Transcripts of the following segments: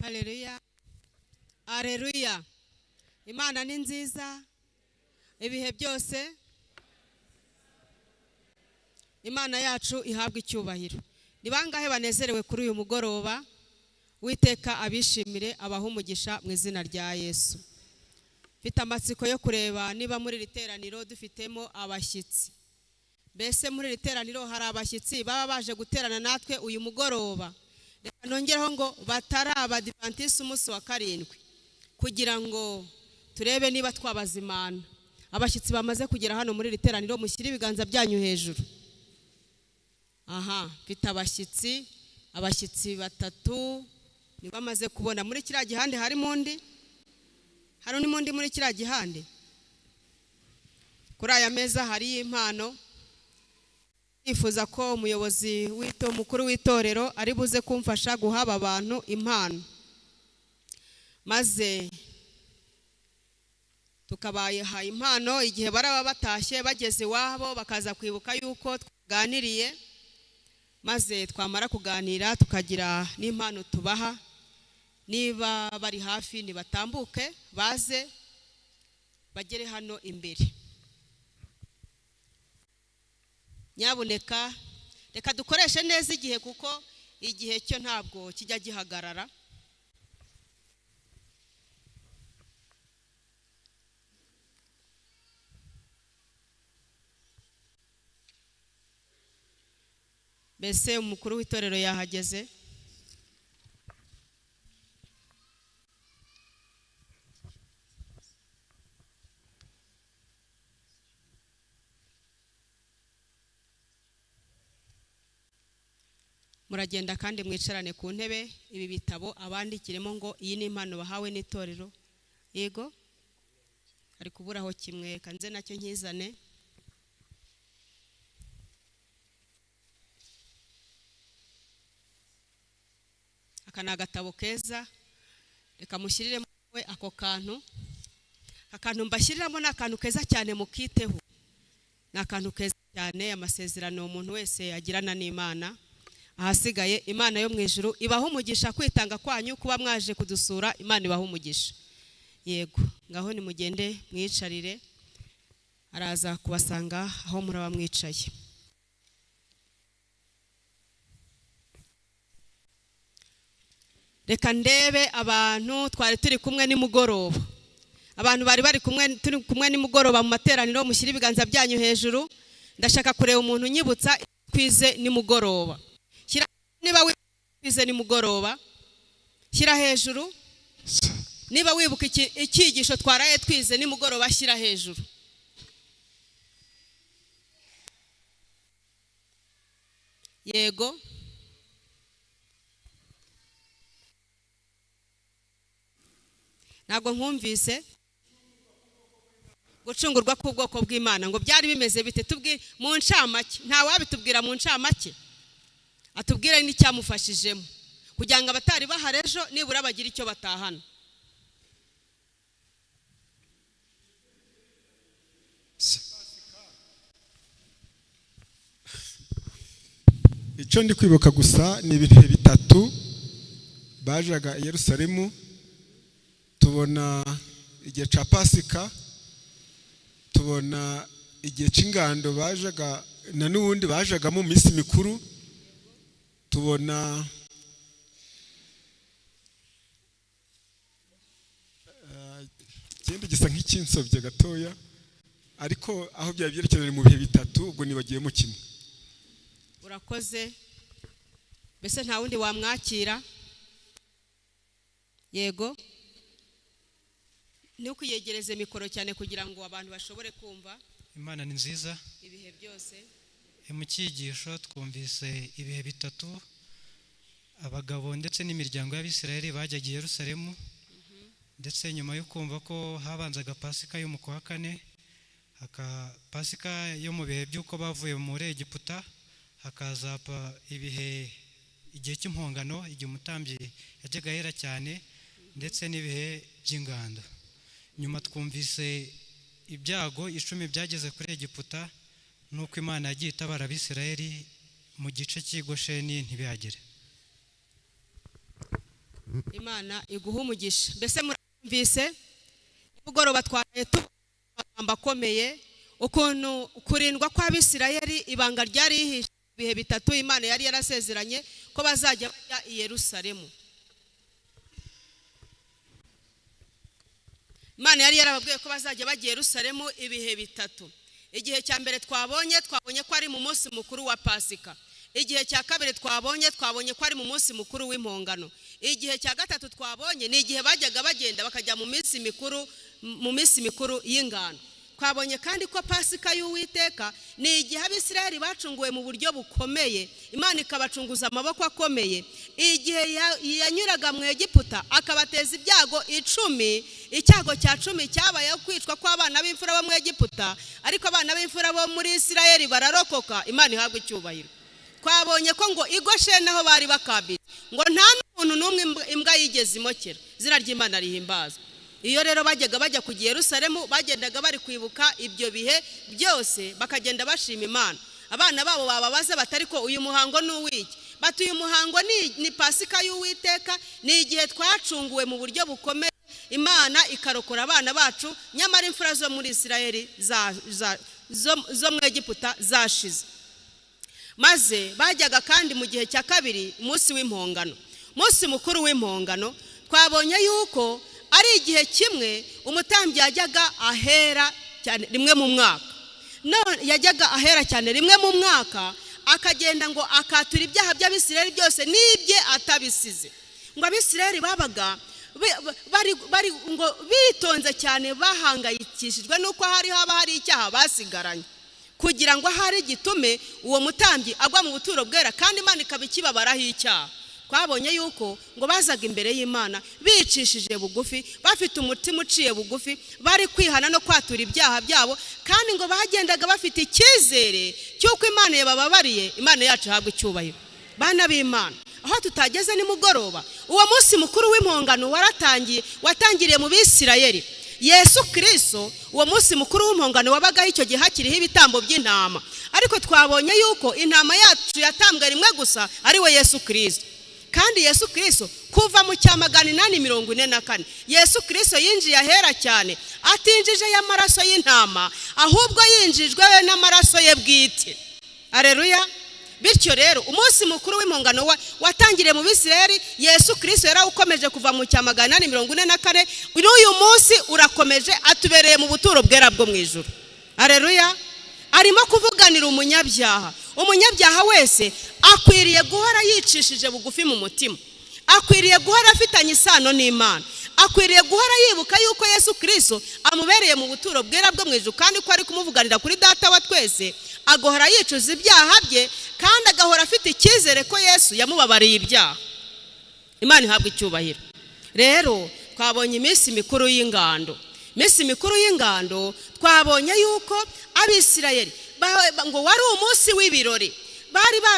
Haleluya. Haleluya. Imana ni nziza ibihe byose. Imana yacu ihabwa icyubahiro. Ni bangahe banezerewe kuri uyu mugoroba? Witeka abishimire abahumugisha mu izina rya Yesu. Mfite amatsiko yo kureba niba muri riteraniro dufitemo abashyitsi. Mbese muri riteraniro hari abashyitsi baba baje guterana natwe uyu mugoroba. Reka nongereho ngo batari abadivantisi umunsi wa karindwi, kugira ngo turebe niba twabazimana. Abashyitsi bamaze kugera hano muri riteraniro, mushyire ibiganza byanyu hejuru. Aha, mfite abashyitsi batatu ni bamaze kubona. Muri kiriya gihande harimo undi? Hari undi mundi muri kiriya gihande? Kuri aya meza hari impano. Nifuza ko umuyobozi mukuru w'itorero ari buze kumfasha guhaba abantu impano, maze tukabayeha impano igihe baraba batashye bageze iwabo, bakaza kwibuka yuko twaganiriye, maze twamara kuganira tukagira n'impano tubaha. Niba bari hafi nibatambuke baze bagere hano imbere. Nyabuneka reka dukoreshe neza igihe, kuko igihe cyo ntabwo kijya gihagarara. Mbese umukuru w'itorero yahageze? Muragenda kandi mwicarane ku ntebe. Ibi bitabo abandikiremo ngo iyi ni impano bahawe n'itorero. Yego, ari kuburaho kimwe, kanze nacyo nkizane. Aka ni agatabo keza, reka mushyiriremo we ako kantu. Akantu mbashyiriramo ni akantu keza cyane, mukiteho. Ni akantu keza cyane, amasezerano umuntu wese agirana n'Imana. Ahasigaye Imana yo mu ijuru ibaho umugisha kwitanga kwanyu kuba mwaje kudusura. Imana ibaho umugisha. Yego, ngaho ni mugende mwicarire, araza kubasanga aho muraba mwicaye. Reka ndebe abantu twari turi kumwe nimugoroba. Abantu bari turi kumwe nimugoroba mu materaniro, mushyire ibiganza byanyu hejuru. Ndashaka kureba umuntu nyibutsa twize nimugoroba. Niba wibuka nimugoroba shyira hejuru. Niba wibuka icyigisho twaraye twize nimugoroba shyira hejuru. Yego, ntabwo nkumvise. Gucungurwa k'ubwoko bw'Imana ngo byari bimeze bite? Tubwire mu ncamake. Nta wabitubwira mu ncamake? Atubwire n'icyamufashijemo kugira ngo abatari bahari ejo nibura bagira icyo batahana. Icyo ndi kwibuka gusa ni ibihe bitatu bajaga i Yerusalemu. Tubona igihe cya Pasika, tubona igihe cy'ingando bajaga, na n'ubundi bajaga mu minsi mikuru. Tubona ikindi gisa nk'ikinsobye gatoya, ariko aho byari byerekeranye mu bihe bitatu, ubwo nibagiyemo kimwe. Urakoze. Mbese nta wundi wamwakira? Yego, ni ukwiyegereze mikoro cyane kugira ngo abantu bashobore kumva. Imana ni nziza ibihe byose. Mu cyigisho twumvise ibihe bitatu abagabo ndetse n'imiryango y'Abisirayeli bajyaga i Yerusalemu. Ndetse nyuma yo kumva ko habanzaga Pasika yo mu kwa kane, Pasika yo mu bihe by'uko bavuye muri Egiputa, hakaza igihe cy'impongano, igihe umutambyi yajyaga ahera cyane, ndetse n'ibihe by'ingando. Nyuma twumvise ibyago 10 byageze kuri Egiputa, nuko Imana yagiye itabara Abisirayeli mu gice cy'i Gosheni ntibihagere. Imana iguha umugisha. Mbese murumvise ubugoroba twaraye tubamba akomeye ukuntu kurindwa kw'Abisirayeli ibanga ryari rihishe bihe bitatu Imana yari yarasezeranye ko bazajya bajya i Yerusalemu. Imana yari yarababwiye ko bazajya bajya i Yerusalemu ibihe bitatu. Igihe cya mbere twabonye ko ari mu munsi mukuru wa Pasika. Igihe cya kabiri twabonye ko ari mu munsi mukuru w'impongano. Igihe cya gatatu twabonye ni igihe bajyaga bagenda bakajya mu minsi mikuru y'ingano. Twabonye kandi ko Pasika y'Uwiteka ni igihe Abisirayeli bacunguwe mu buryo bukomeye, Imana ikabacunguza amaboko akomeye. Igihe yanyuraga mu Egiputa akabateza ibyago 10, icyago cya 10 cyabaye kwicwa kw'abana b'imfura bo mu Egiputa, ariko abana b'imfura bo muri Isirayeli bararokoka, Imana ihabwa icyubahiro. Twabonye ko ngo i Gosheni aho bari bakambitse ngo nta n'umuntu n'umwe imbwa yigeze imokera, izina ry'Imana rihimbazwa. Iyo rero bajyaga bajya ku Yerusalemu bagendaga bari kwibuka ibyo bihe byose, bakagenda bashima Imana. Abana babo bababaza batari ko uyu muhango n'uwiki, bati uyu muhango ni Pasika y'Uwiteka, ni igihe twacunguwe mu buryo bukomeye, Imana ikarokora abana bacu, nyamara imfura zo muri Isirayeli zo mu Egiputa zashize. Maze bajyaga kandi mu gihe cya kabiri umunsi w'impongano, umunsi mukuru w'impongano. Twabonye yuko ari igihe kimwe umutambyi yajyaga ahera cyane rimwe mu mwaka. Yajyaga ahera cyane rimwe mu mwaka, akagenda ngo akatura ibyaha by'Abisirayeli byose n'ibye atabisize. Ngo Abisirayeli babaga bari ngo bitonze cyane, bahangayikishijwe nuko haba hari icyaha basigaranye, kugira ngo ahari gitume uwo mutambyi agwa mu buturo bwera kandi Imana ikabikibabaraho icyaha. Twabonye yuko ngo bazaga imbere y'Imana bicishije bugufi, bafite umutima uciye bugufi, bari kwihana no kwatura ibyaha byabo, kandi ngo bagendaga bafite icyizere cy'uko Imana yabababariye. Imana yacu ihabwa icyubahiro. Bana b'Imana, aho tutageze ni mugoroba, uwo munsi mukuru w'impongano watangiriye mu Bisirayeli. Yesu Kristo uwo munsi mukuru w'impongano wabagaho icyo gihe hakiriho ibitambo by'intama, ariko twabonye yuko intama yacu yatambwe rimwe gusa ari we Yesu Kristo. Kandi Yesu Kristo kuva mu cya 844 Yesu Kristo yinjiye ahera cyane, atinjije y'amaraso y'intama, ahubwo yinjijwe we n'amaraso ye bwite. Aleluya. Bityo rero umunsi mukuru w'impongano watangiriye mu Bisirayeli, Yesu Kristo yarawukomeje kuva mu cya 844, uyu munsi urakomeje, atubereye mu buturo bwera bwo mu ijuru. Aleluya. Arimo kuvuganira umunyabyaha. Umunyabyaha wese akwiriye guhora yicishije bugufi mu mutima, akwiriye guhora afitanye isano n'Imana, akwiriye guhora yibuka yuko Yesu Kristo amubereye mu buturo bwera bwo mu ijuru, kandi ko ari kumuvuganira kuri Data wa twese, agahora yicuza ibyaha bye, kandi agahora afite icyizere ko Yesu yamubabariye ibyaha. Imana ihabwa icyubahiro. Rero twabonye iminsi mikuru y'ingando. Iminsi mikuru y'ingando twabonye yuko Abisirayeli ngo wari umunsi w'ibirori,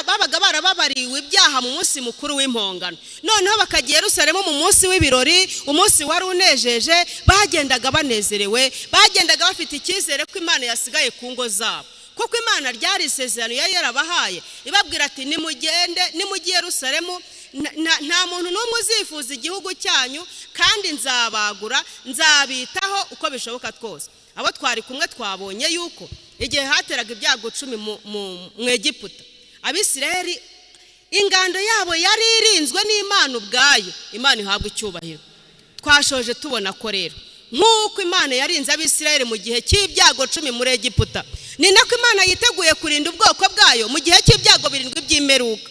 babaga barababariwe ibyaha mu munsi mukuru w'impongano. Noneho bakagiye Yerusalemu mu munsi w'ibirori, umunsi wari unejeje, bagendaga banezerewe, bagendaga bafite icyizere ko Imana yasigaye ku ngo zabo, kuko Imana ryari isezerano yari yarabahaye, ibabwira ati nimugiye Yerusalemu, nta muntu n'umwe uzifuza igihugu cyanyu, kandi nzabagura, nzabitaho uko bishoboka twose. Abo twari kumwe twabonye yuko igihe hateraga ibyago 10 mu Egiputa, Abisirayeli ingando yabo yari irinzwe n'Imana ubwayo. Imana ihabwa icyubahiro. Twashoje tubona ko rero nk'uko Imana yarinze Abisirayeli mu gihe cy'ibyago 10 muri Egiputa, ni nako Imana yiteguye kurinda ubwoko bwayo mu gihe cy'ibyago 7 by'imperuka.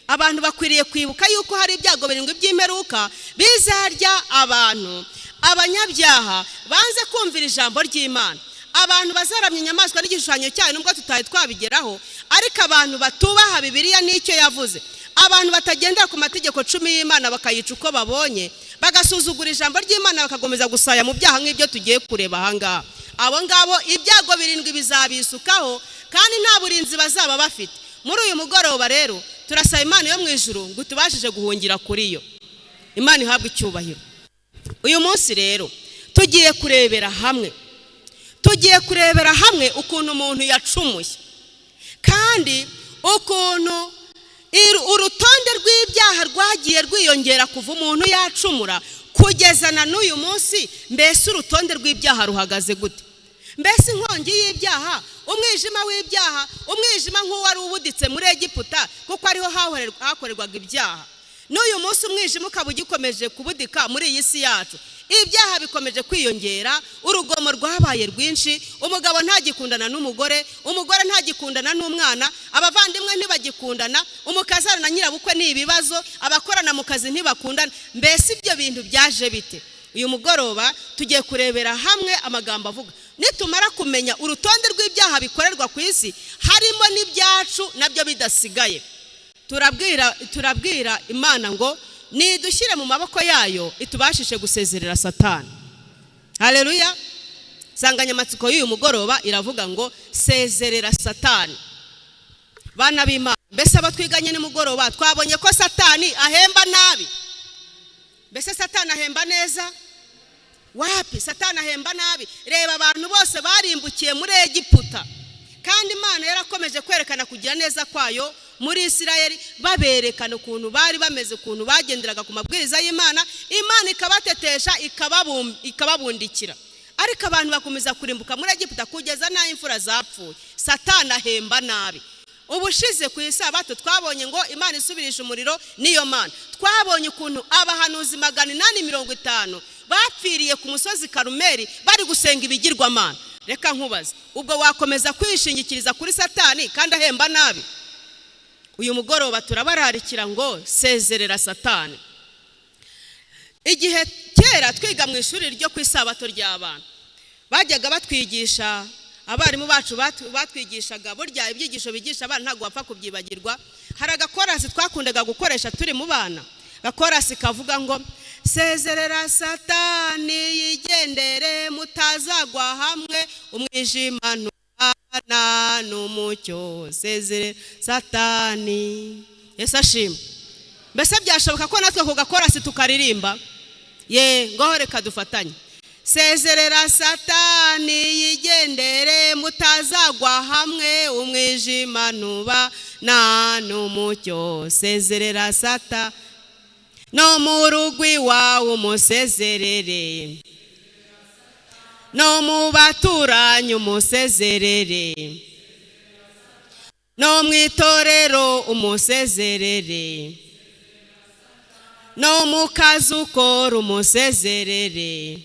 Abantu bakwiriye kwibuka yuko hari ibyago 7 by'imperuka bizarya abantu, abanyabyaha banze kumvira ijambo ry'Imana, abantu bazaramya inyamaswa n'igishushanyo cyayo nubwo tutaye twabigeraho, ariko abantu batubaha Bibiliya n'icyo yavuze, abantu batagendera ku mategeko 10 y'Imana bakayica uko babonye, bagasuzugura ijambo ry'Imana, bakagomeza gusaya mu byaha nk'ibyo tugiye kureba ahangaha. Abo ngabo ibyago 7 bizabisukaho, kandi nta burinzi bazaba bafite. Muri uyu mugoroba rero turasaba Imana yo mu ijuru ngo tubashije guhungira kuri yo. Imana ihabwa icyubahiro. Uyu munsi rero tugiye kurebera hamwe ukuntu umuntu yacumuye, kandi ukuntu urutonde rw'ibyaha rwagiye rwiyongera kuva umuntu yacumura kugeza na n'uyu munsi. Mbese urutonde rw'ibyaha ruhagaze gute? Mbese inkongi y'ibyaha, umwijima w'ibyaha, umwijima nk'uwari ubuditse muri Egiputa kuko ariho hakorerwaga ibyaha, n'uyu munsi umwijima ukaba ugikomeje kubudika muri iyi si yacu. Ibyaha bikomeje kwiyongera, urugomo rwabaye rwinshi, umugabo ntagikundana n'umugore, umugore ntagikundana n'umwana, abavandimwe ntibagikundana, umukazana na nyirabukwe ni ibibazo, abakorana mu kazi ntibakundana. Mbese ibyo bintu byaje bite? Uyu mugoroba tugiye kurebera hamwe amagambo avuga. Nitumara kumenya urutonde rw'ibyaha bikorerwa ku isi, harimo n'ibyacu nabyo bidasigaye, turabwira Imana ngo nidushyire mu maboko yayo itubashishe gusezerera Satani. Haleluya. Insanganyamatsiko y'uyu mugoroba iravuga ngo sezerera Satani. Bana b'Imana, mbese abatwiganye ni mugoroba twabonye ko Satani ahemba nabi. Mbese Satani ahemba neza? Wapi, Satani ahemba nabi. Reba abantu bose barimbukiye muri Egiputa, kandi Imana yarakomeje kwerekana kugira neza kwayo muri Isirayeli, baberekana ukuntu bari bameze, ukuntu bagenderaga ku mabwiriza y'Imana. Imana ikabatetesha, ikababundikira. Ariko abantu bakomeza kurimbuka muri Egiputa kugeza naho imfura zapfuye. Satani ahemba nabi. Ubushize ku isabato twabonye ngo Imana isubirisha umuriro niyo Mana. Twabonye ukuntu abahanuzi 850 bapfiriye ku musozi Karumeli bari gusenga ibigirwamana. Reka nkubaze, ubwo wakomeza kwishingikiriza kuri Satani kandi ahemba nabi? Uyu mugoroba turabararikira ngo sezerera Satani. Igihe kera twiga mu ishuri ryo ku isabato ry'abana, bajyaga batwigisha, abarimu bacu batwigishaga, burya ibyigisho bigisha abana ntabwo bapfa kubyibagirwa. Hari agakorasi twakundaga gukoresha turi mu bana. Agakorasi kavuga ngo sezerera Satani yigendere, mutazagwa hamwe, umwijima ntubana n'umucyo, sezerera Satani. Yesu ashimwe. Mbese byashoboka ko natwe ku gakorasi tukaririmba? Ngaho reka dufatanye. Sezerera Satani yigendere, mutazagwa hamwe, umwijima ntubana n'umucyo, sezerera Satani. No mu rugo iwawe umusezerere, no mu baturanyi umusezerere, no mu itorero umusezerere, no mu kazi ukora umusezerere.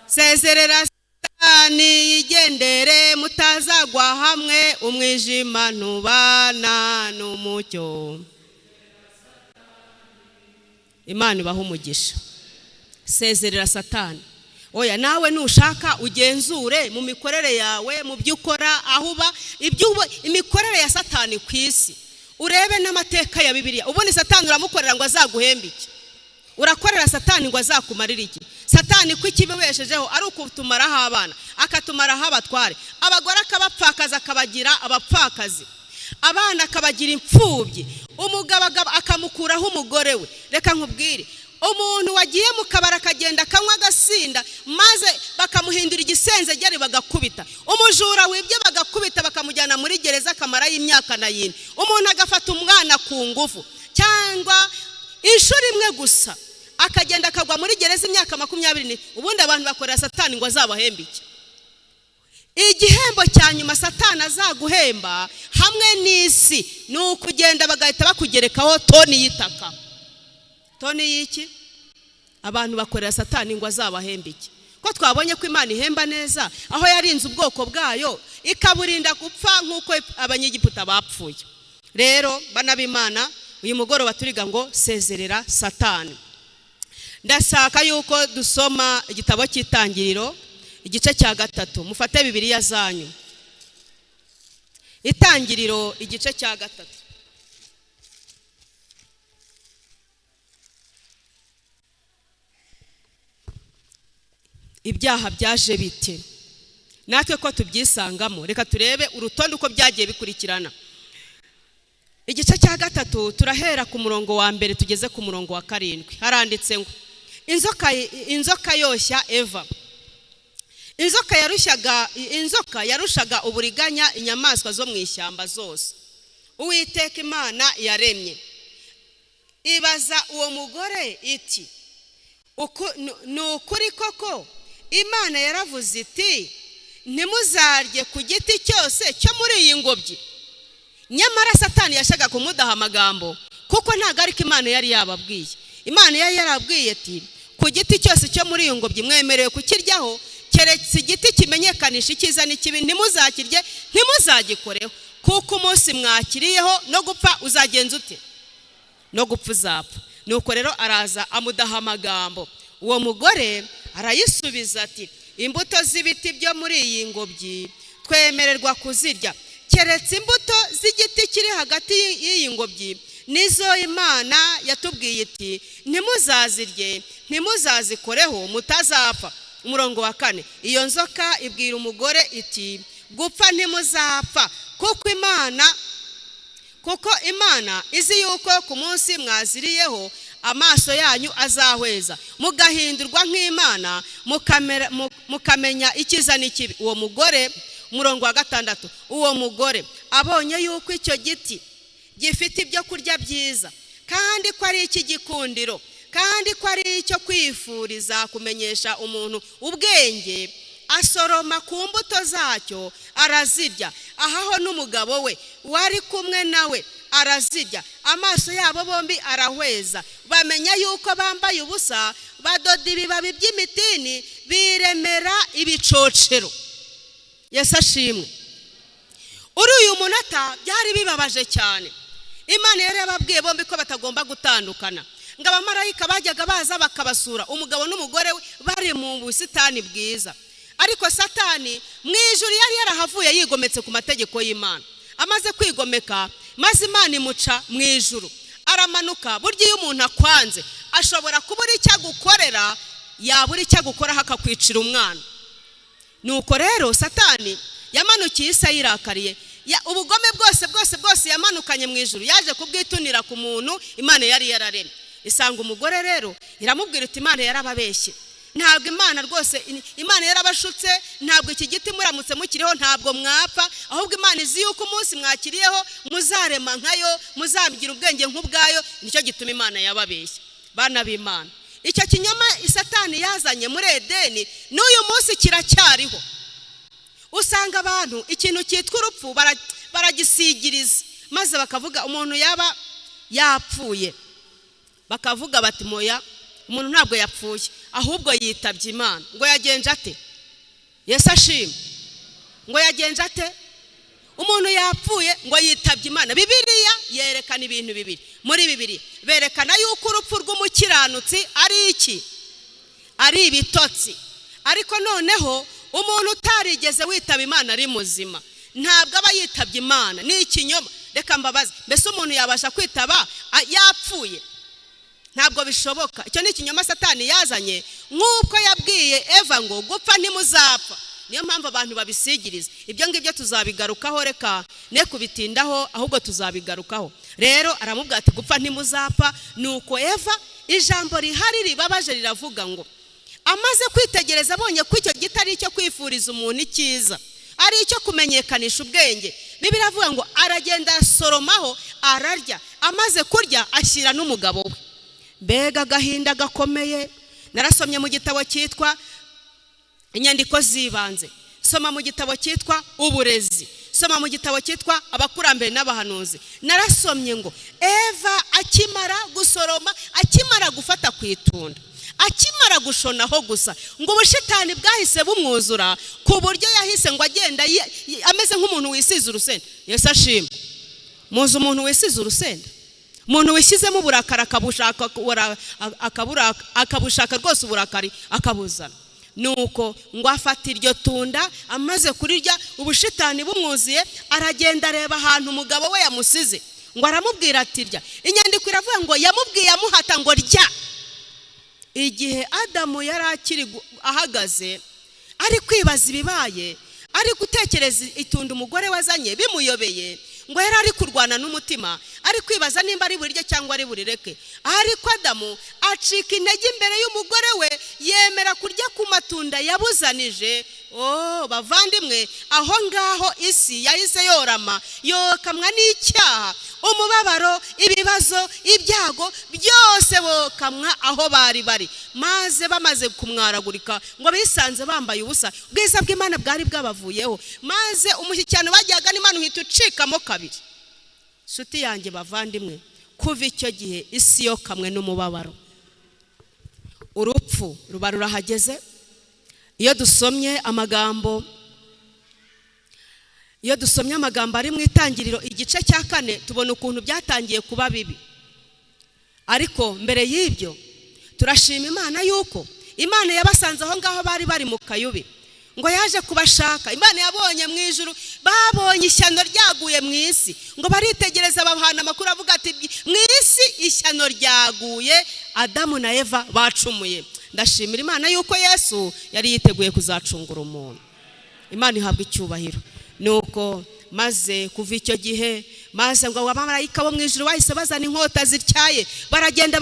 Sezerera Satani yigendere, mutazagwa hamwe, umwijima ntubana n'umucyo. Imana ibaha umugisha. Sezerera Satani. Oya, nawe nushaka ugenzure mu mikorere yawe, mu byo ukora, aho uba, imikorere ya Satani ku isi. Urebe n'amateka ya Bibiliya. Ubundi Satani uramukorera ngo azaguhembe iki? Urakorera Satani ngo azakumarira iki? Satani ko ikibeshejeho ari ukutumaraho abana, akatumaraho abatware, abagore akabapfakaza akabagira abapfakazi, abana akabagira imfubyi, umugabo akamukuraho umugore we. Reka nkubwire, umuntu wagiye mu kabara akagenda akanywa agasinda, maze bakamuhindura igisenzegeri bagakubita, umujura wibye bagakubita bakamujyana muri gereza akamara y'imyaka na yindi, umuntu agafata umwana ku ngufu, cyangwa inshuro imwe gusa akagenda akagwa muri gereza imyaka 20. Ubundi abantu bakorera Satani ngo azabahembe iki? Igihembo cya nyuma Satani azaguhemba hamwe n'isi ni ukugenda bagahita bakugerekaho toni y'itaka. Toni y'iki? Abantu bakorera Satani ngo azabahembe iki? Ko twabonye ko Imana ihemba neza, aho yarinze ubwoko bwayo ikaburinda gupfa nk'uko abanyegiputa bapfuye. Rero bana b'Imana, uyu mugoroba turiga ngo sezerera Satani. Ndashaka yuko dusoma igitabo cy'Itangiriro igice cya 3. Mufate Bibiliya zanyu. Itangiriro igice cya 3. Ibyaha byaje bite? Natwe ko tubyisangamo. Reka turebe urutonde uko byagiye bikurikirana. Igice cya 3 turahera ku murongo wa mbere tugeze ku murongo wa 7. Haranditse ngo inzoka yoshya Eva. Inzoka yarushaga uburiganya inyamaswa zo mu ishyamba zose Uwiteka Imana yaremye. ibaza uwo mugore iti ni ukuri koko Imana yaravuze iti ntimuzarye ku giti cyose cyo muri iyi ngobyi. Nyamara Satani yashaka kumudaha amagambo kuko ntago ariko Imana yari yababwiye. Imana yari yarabwiye ati ku giti cyose cyo muri iyo ngobyi mwemerewe kukiryaho keretse igiti kimenyekanisha icyiza n'ikibi ntimuzakirye ntimuzagikoreho, kuko umunsi mwakiriyeho no gupfa uzagenza ute? No gupfa uzapfa. Nuko rero araza amudaha amagambo. Uwo mugore arayisubiza ati imbuto z'ibiti byo muri iyi ngobyi twemererwa kuzirya, keretse imbuto z'igiti kiri hagati y'iyi ngobyi nizo Imana yatubwiye iti ntimuzazirye ntimuzazikoreho mutazapfa. Umurongo wa 4, iyo nzoka ibwira umugore iti gupfa ntimuzapfa, kuko Imana izi yuko ku munsi mwaziriyeho amaso yanyu azahweza mugahindurwa nk'Imana mukamenya icyiza n'ikibi. Uwo mugore, umurongo wa 6, uwo mugore abonye yuko icyo giti gifite ibyo kurya byiza kandi ko ari ik'igikundiro kandi ko ari icyo kwifuriza kumenyesha umuntu ubwenge, asoroma ku mbuto zacyo arazirya, ahaho n'umugabo we wari kumwe nawe arazirya. Amaso yabo bombi arahweza, bamenya yuko bambaye ubusa, badoda ibibabi by'imitini biremera ibicocero. Yesu ashimwe. Uri uyu munota byari bibabaje cyane. Imana yari yababwiye bombi ko batagomba gutandukana, ngo abamarayika bajyaga baza bakabasura umugabo n'umugore we bari mu busitani bwiza. Ariko Satani mu ijuru yari yarahavuye yigometse ku mategeko y'Imana. Amaze kwigomeka maze Imana imuca mu ijuru, aramanuka. Burya iyo umuntu akwanze ashobora kubura icyo agukorera, yabura icyo agukoraho akakwicira umwana. Nuko rero Satani yamanukiye Isa yirakariye, ubugome bwose yamanukanye mu ijuru yaje kubwitunira ku muntu Imana yari yararemye. Isanga umugore rero iramubwira iti Imana yarababeshye, ntabwo Imana rwose, Imana yarabashutse, ntabwo iki giti muramutse mukiriho ntabwo mwapfa, ahubwo Imana izi yuko umunsi mwakiriyeho muzarema nkayo, muzabigira ubwenge nk'ubwayo, nicyo gituma Imana yababeshye. Bana b'Imana, icyo kinyoma Satani yazanye muri Edeni n'uyu munsi kiracyariho. Usanga abantu ikintu cyitwa urupfu baragisigiriza, maze bakavuga umuntu yaba yapfuye, bakavuga bati moya umuntu ntabwo yapfuye ahubwo yitabye Imana. Ngo yagenje ate? Yesu ashimwe. Ngo yagenje ate? Umuntu yapfuye ngo yitabye Imana. Bibiliya yerekana ibintu bibiri. Muri Bibiliya berekana yuko urupfu rw'umukiranutsi ari iki? Ari ibitotsi. Ariko noneho umuntu utarigeze witaba Imana ari muzima ntabwo aba yitabye Imana, ni ikinyoma. Reka mbabaze, mbese umuntu yabasha kwitaba yapfuye? Ntabwo bishoboka. Icyo ni ikinyoma Satani yazanye, nk'uko yabwiye Eva ngo gupfa ntimuzapfa. Niyo mpamvu abantu babisigiriza. Ibyo ngibyo tuzabigarukaho, reka ne kubitindaho, ahubwo tuzabigarukaho. Rero aramubwira ati gupfa ntimuzapfa. Nuko Eva ijambo rihari ribabaje riravuga ngo amaze kwitegereza abonye ko icyo giti ari icyo kwifuriza umuntu icyiza, ari icyo kumenyekanisha ubwenge, Bibiliya iravuga ngo aragenda asoromaho ararya, amaze kurya ashyira n'umugabo we. Mbega agahinda gakomeye. Narasomye mu gitabo cyitwa inyandiko z'ibanze, soma mu gitabo cyitwa uburezi, soma mu gitabo cyitwa abakurambere n'abahanuzi. Narasomye ngo Eva akimara gusoroma, akimara gufata ku itunda, akimara gushonaho gusa, ngo ubushitani bwahise bumwuzura ku buryo yahise ngo agenda ameze nk'umuntu wisize urusenda. Yesu ashimwe. Muzi umuntu wisize urusenda? Umuntu wishyizemo uburakari akabushaka rwose uburakari akabuzana. Nuko ngo afata iryo tunda, amaze kurirya ubushitani bumwuzuye, aragenda areba ahantu umugabo we yamusize, ngo aramubwira ati rya. Inyandiko iravuga ngo yamubwiye amuhata ngo rya. Igihe Adamu yari akiri ahagaze ari kwibaza ibibaye, ari gutekereza itunda umugore wazanye bimuyobeye, ngo yari ari kurwana n'umutima, ari kwibaza nimba ari burirye cyangwa ari burireke. Ariko Adamu acika intege imbere y'umugore we, yemera kurya ku matunda yabuzanije, bavandimwe, aho ngaho isi yahise yorama, yokamwa n'icyaha, umubabaro, ibibazo, ibyago byose bokamwa aho bari, maze bamaze kumwaragurika ngo bisanze bambaye ubusa, ubwiza bw'Imana bwari bwabavuyeho, maze umushyikirano bajyaga n'Imana uhita ucikamo kabiri. Nshuti yanjye bavandimwe, kuva icyo gihe isi yokamwe n'umubabaro, urupfu ruba rurahageze. Iyo dusomye amagambo ari mu Itangiriro igice cya 4, tubona ukuntu byatangiye kuba bibi. Ariko mbere y'ibyo turashima Imana yuko Imana yabasanze aho ngaho bari mu kayubi, ngo yaje kubashaka. Imana yabonye mu ijuru, babonye ishyano ryaguye mu isi, ngo baritegereza babahana amakuru avuga ati mu isi ishyano ryaguye, Adamu na Eva bacumuye. Ndashimira Imana yuko Yesu yari yiteguye kuzacungura umuntu. Imana ihabwa icyubahiro. Nuko maze kuva icyo gihe, maze ngo abamarayika bo mu ijuru bahise bazana inkota zityaye, baragenda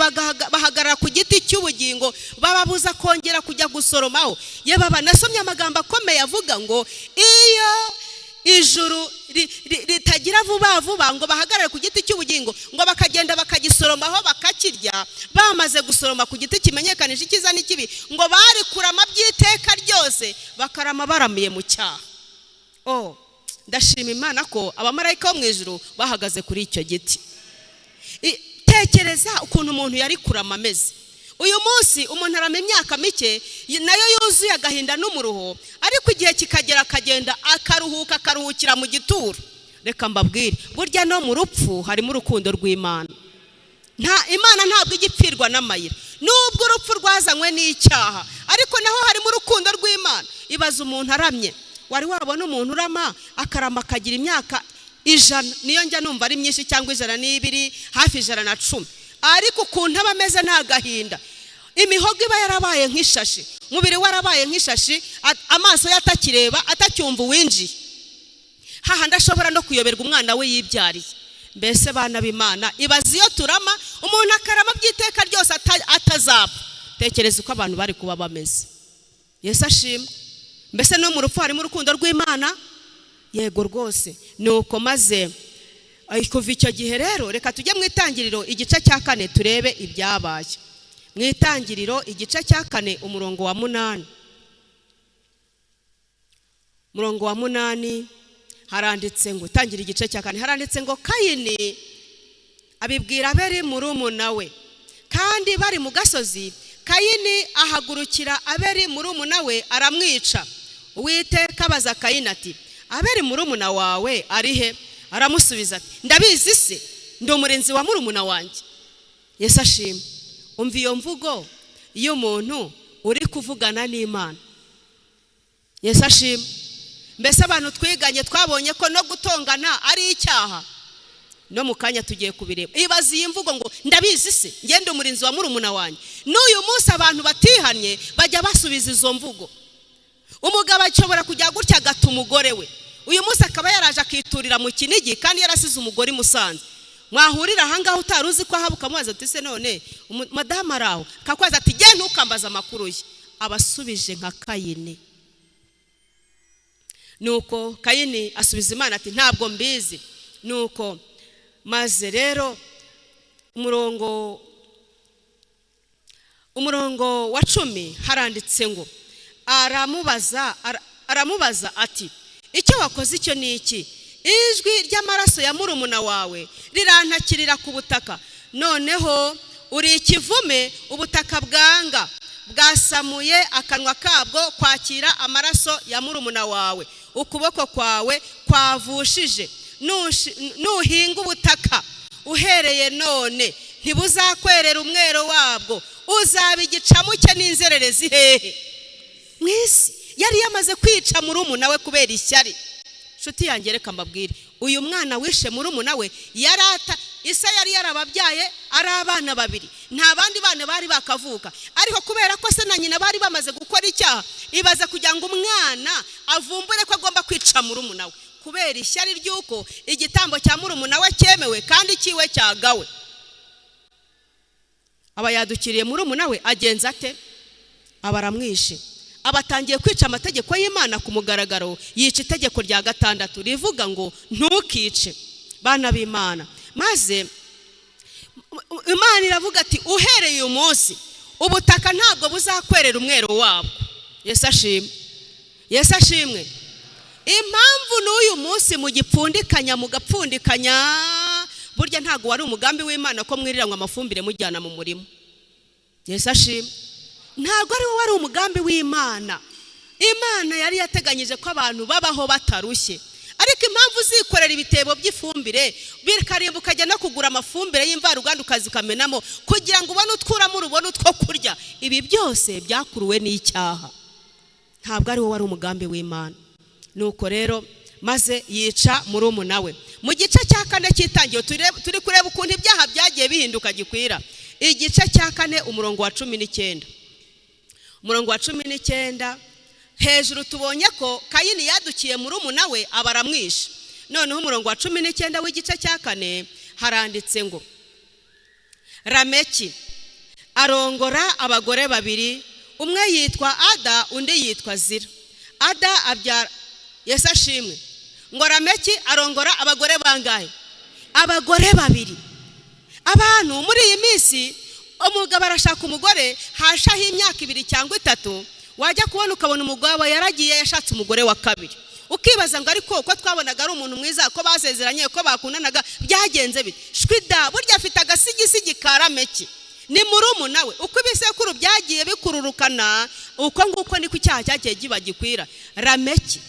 bahagarara ku giti cy'ubugingo, bababuza kongera kujya gusoromaho. Ye baba, nasomye amagambo akomeye avuga ngo iyo ijuru ritagira vuba ngo bahagarare ku giti cy'ubugingo, ngo bakagenda bakagisoromaho bakakirya, bamaze gusoroma ku giti kimenyekanisha icyiza n'ikibi, ngo bari kurama by'iteka ryose, bakarama baramiye mu cyaha. Ndashima Imana ko abamarayika bo mu ijuru bahagaze kuri icyo giti. Tekereza ukuntu umuntu yari kurama ameze. Uyu munsi umuntu arama imyaka mike, nayo yuzuye agahinda n'umuruho, ariko igihe kikagera akagenda akaruhukira mu gituro. Reka mbabwire, burya no mu rupfu harimo urukundo rw'Imana. Imana ntabwo igipfirwa n'amayira, nubwo urupfu rwazanywe n'icyaha, ariko naho harimo urukundo rw'Imana. Ibaza umuntu aramye, wari wabona umuntu urama akarama akagira imyaka 100, niyo njya numva ari myinshi, cyangwa 120, hafi 110, ariko ukuntu aba ameze nta gahinda. Imihogo iba yarabaye nk'ishashi, umubiri warabaye nk'ishashi, amaso yatakireba, atacyumva uwinjiye. Hahandi ashobora no kuyoberwa umwana we yibyariye. Mbese bana b'Imana, ibaza iyo turama umuntu akarama by'iteka ryose atazapfa. Tekereza uko abantu bari kuba bameze. Yesu ashimwe. Mbese no mu rupfu harimo urukundo rw'Imana? Yego rwose. Nuko maze kuva icyo gihe rero, reka tujye mu Itangiriro igice cya 4 turebe ibyabaye. Mu Itangiriro igice cya 4 umurongo wa 8. Umurongo wa 8 haranditse ngo, Itangiriro igice cya 4 haranditse ngo Kayini abibwira Abeli murumuna we, kandi bari mu gasozi. Kayini ahagurukira Abeli murumuna we aramwica. Uwiteka abaza Kayini ati, Abeli murumuna wawe ari he? Aramusubiza ati, ndabizi se, ndi umurinzi wa murumuna wanjye. Yesu ashimwe. Umva iyo mvugo iyo umuntu uri kuvugana n'Imana. Yesu ashimwe. Mbese abantu twiganye twabonye ko no gutongana ari icyaha, no mu kanya tugiye kubireba. Ibaza iyi mvugo ngo ndabizi se, ngende umurinzi wa murumuna wanjye. N'uyu munsi abantu batihanye bajya basubiza izo mvugo. Umugabo ashobora kujya gutya agata umugore we, uyu munsi akaba yaraje akiturira mu Kinigi kandi yarasize umugore i Musanze. Mwahurira ahangaho utaruzi ko ahabuka mubaza ati se none madamu araho, kakwaza ati gye ntukambaza amakuru ye. Abasubije nka Kayini. Nuko Kayini asubiza Imana ati, ntabwo mbizi. Nuko maze rero umurongo wa 10 haranditse ngo aramubaza ati, icyo wakoze icyo ni iki? Ijwi ry'amaraso ya murumuna wawe rirantakirira ku butaka, noneho uri ikivume, ubutaka bwanga bwasamuye akanwa kabwo kwakira amaraso ya murumuna wawe, ukuboko kwawe kwavushije. Nuhinga ubutaka uhereye none, ntibuzakwerera umwero wabwo, uzaba igicamuke n'inzererezi hehe. Mwisi yari yamaze kwica murumuna we kubera ishyari. Nshuti yanjye reka mbabwire, uyu mwana wishe murumuna we Isa yari yarababyaye ari abana 2, nta bandi bana bari bakavuka, ariko kubera ko se na nyina bari bamaze gukora icyaha, ibaza kugira ngo umwana avumbure ko agomba kwica murumuna we kubera ishyari ry'uko igitambo cya murumuna we cyemewe kandi kiwe cyagawe. Aba yadukiriye murumuna we, agenza ate? Aba aramwishe. abatangiye kwica amategeko y'Imana ku mugaragaro. Yica itegeko rya 6 rivuga ngo ntukice bana b'Imana. Maze Imana iravuga ati uhereye uyu munsi ubutaka ntabwo buzakwerera umwero wabo. Yesu ashimwe, Yesu ashimwe. Impamvu n'uyu munsi mugipfundikanya mugapfundikanya, burya ntabwo wari umugambi w'Imana ko mwiriranwa amafumbire mujyana mu murimo. Yesu ashimwe. Ntabwo ari wari umugambi w'Imana. Imana yari yateganyije ko abantu babaho batarushye, ariko impamvu zikorera ibitebo by'ifumbire bikarimba ukajya no kugura amafumbire y'imvaruganda ukazikamenamo kugira ngo ubone utwuramo urubone utwo kurya, ibi byose byakuruwe n'icyaha. Ntabwo ari wari umugambi w'Imana. Nuko rero maze yica murumuna we. Mu gice cya 4 cy'itangiriro turi kureba ukuntu ibyaha byagiye bihinduka gikwira. Igice cya 4 umurongo wa 19. Umurongo wa 19 hejuru tubonye ko Kayini yadukiye murumuna we abaramwisha. Noneho umurongo wa 19 w'igice cya 4 haranditse ngo Lameki arongora abagore babiri, umwe yitwa Ada undi yitwa Zira. Ada abyara, Yesu ashimwe, ngo Lameki arongora abagore bangahe? Abagore babiri. Abantu muri iyi minsi umugabo arashaka umugore hashaho imyaka 2 cyangwa 3, wajya kubona ukabona umugabo yaragiye yashatse umugore wa kabiri. Ukibaza ngo ariko ko twabonaga ari umuntu mwiza, ko basezeranye, ko bakundanaga, byagenze bite? Shwida burya afite agasigisigi ka Lameki, ni murumuna we. Uko ibisekuru byagiye bikururukana, uko nguko niko icyaha cyagiye giba gikwira. Lameki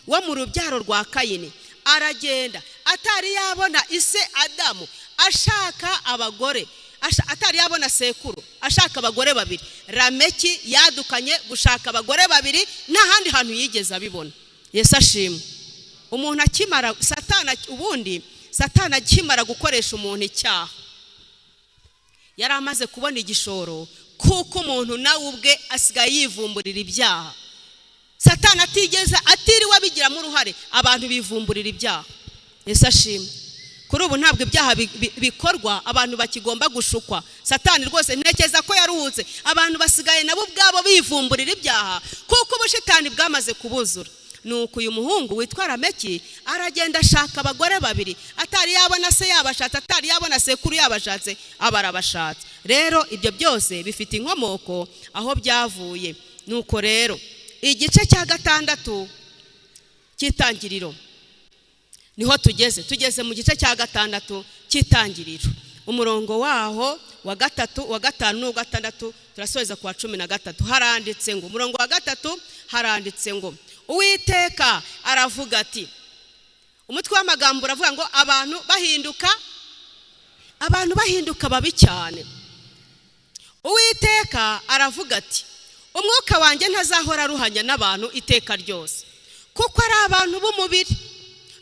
wo mu rubyaro rwa Kayini aragenda atari yabona ise Adamu ashaka abagore, atari yabona sekuru ashaka abagore babiri. Lameki yadukanye gushaka abagore babiri, nta handi hantu yigeze abibona. Yesu ashimwe. Umuntu akimara Satana akimara gukoresha umuntu icyaha, yari amaze kubona igishoro, kuko umuntu nawe ubwe asigaye yivumburira ibyaha. Satana atigeze atiriwe abigiramo uruhare, abantu bivumburira ibyaha. Yesu ashimwe. Kuri ubu ntabwo ibyaha bikorwa, abantu bakigomba gushukwa. Satani rwose ntekeza ko yaruhutse, abantu basigaye nabo ubwabo bivumburira ibyaha kuko ubushitani bwamaze kubuzura. Nuko uyu muhungu witwa Lameki aragenda ashaka abagore babiri, atari yabona se yabashatse, atari yabona sekuru yabashatse, abarabashatse. Rero ibyo byose bifite inkomoko aho byavuye. Nuko rero igice cya 6 cy'itangiriro niho tugeze mu gice cya 6 cy'itangiriro, umurongo waho wa 3, wa 5, wa 6 turasoza ku wa 13. Haranditse ngo umurongo wa 3 haranditse ngo Uwiteka aravuga ati, umutwe w'amagambo uravuga ngo abantu bahinduka babi cyane. Uwiteka aravuga ati umwuka wanjye ntazahora aruhanya n'abantu iteka ryose, kuko ari abantu b'umubiri.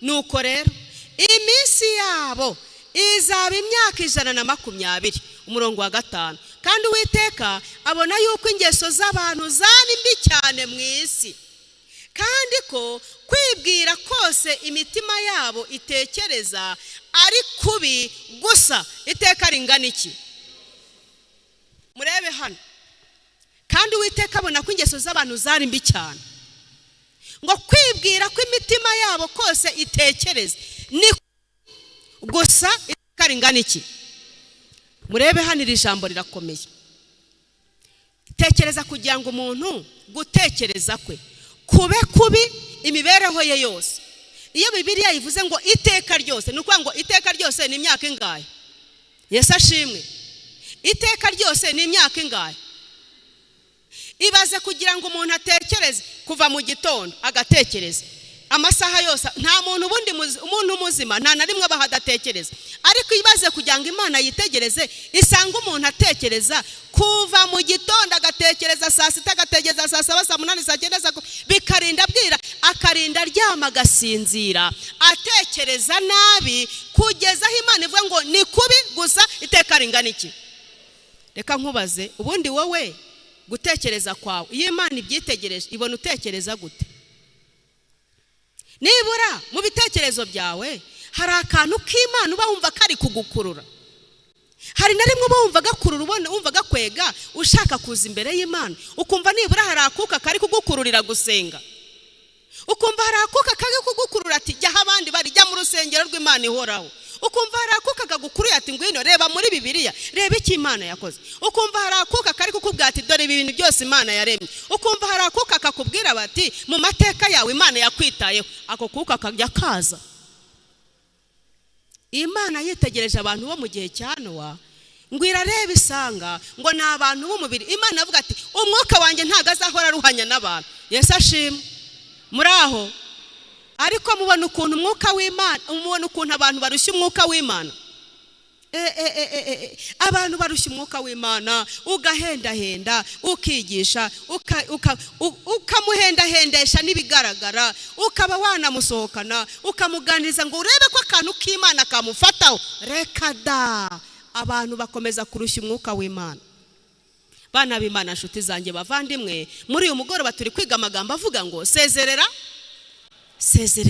Nuko rero iminsi yabo izaba imyaka 120. Umurongo wa 5, kandi Uwiteka abona yuko ingeso z'abantu zari mbi cyane mu isi, kandi ko kwibwira kose imitima yabo itekereza ari kubi gusa iteka ringana iki? Murebe hano, kandi Uwiteka abona ko ingeso z'abantu zari mbi cyane, ngo kwibwira ko imitima yabo kose itekereza ni gusa iteka ringana iki? Murebe hano, iri jambo rirakomeye. Tekereza kugira ngo umuntu gutekereza kwe kube kubi imibereho ye yose. Iyo Bibiliya ivuze ngo iteka ryose, ni ukuvuga ngo iteka ryose ni imyaka ingahe? Yesu ashimwe. Iteka ryose ni imyaka ingahe? Ibaze kugira ngo umuntu atekereze kuva mu gitondo agatekereza amasaha yose. Nta muntu umuntu muzima nta na rimwe bahadatekereza, ariko ibaze kugira ngo Imana yitegereze isanga umuntu atekereza kuva mu gitondo agatekereza saa 6 agatekereza saa 7 saa 8 saa 9 bikarinda bwira, akarinda aryama agasinzira atekereza nabi kugeza aho Imana ivuga ngo ni kubi gusa iteka ringana iki? Reka nkubaze, ubundi wowe gutekereza kwawe iyo Imana ibyitegereje ibona utekereza gute? Nibura mu bitekerezo byawe hari akantu k'Imana uba wumva kari kugukurura. hari na rimwe wumva gakurura, ubona wumva gakwega ushaka kuza imbere y'Imana, ukumva nibura hari akuka kari kugukururira gusenga, ukumva hari akuka kari kugukurura ati jya abandi bari, jya mu rusengero rw'Imana ihoraho, ukumva hari akuka kagukuruye ati ngwino reba muri Bibiliya, reba icyo Imana yakoze, ukumva hari akuka kari kukubwira ati dore ibintu byose Imana yaremye, ukumva hari akuka kakubwira bati mu mateka yawe Imana yakwitayeho. Ako kuka kajya kaza. Imana yitegereje abantu bo mu gihe cya Nowa ngo irareba isanga ngo ni abantu b'umubiri. Imana avuga ati umwuka wanjye ntago azahora ruhanya n'abantu. Yesu ashimwe. Muri aho ariko mubona ukuntu umwuka w'Imana, mubona ukuntu abantu barushya umwuka w'Imana. Abantu barushya umwuka w'Imana, ugahendahenda, ukigisha, ukamuhendahendesha n'ibigaragara, ukaba wanamusohokana, ukamuganiriza ngo urebe ko akantu k'Imana kamufataho. Reka da, abantu bakomeza kurushya umwuka w'Imana. Bana b'Imana, nshuti zanjye bavandimwe, muri uyu mugoroba turi kwiga amagambo avuga ngo sezerera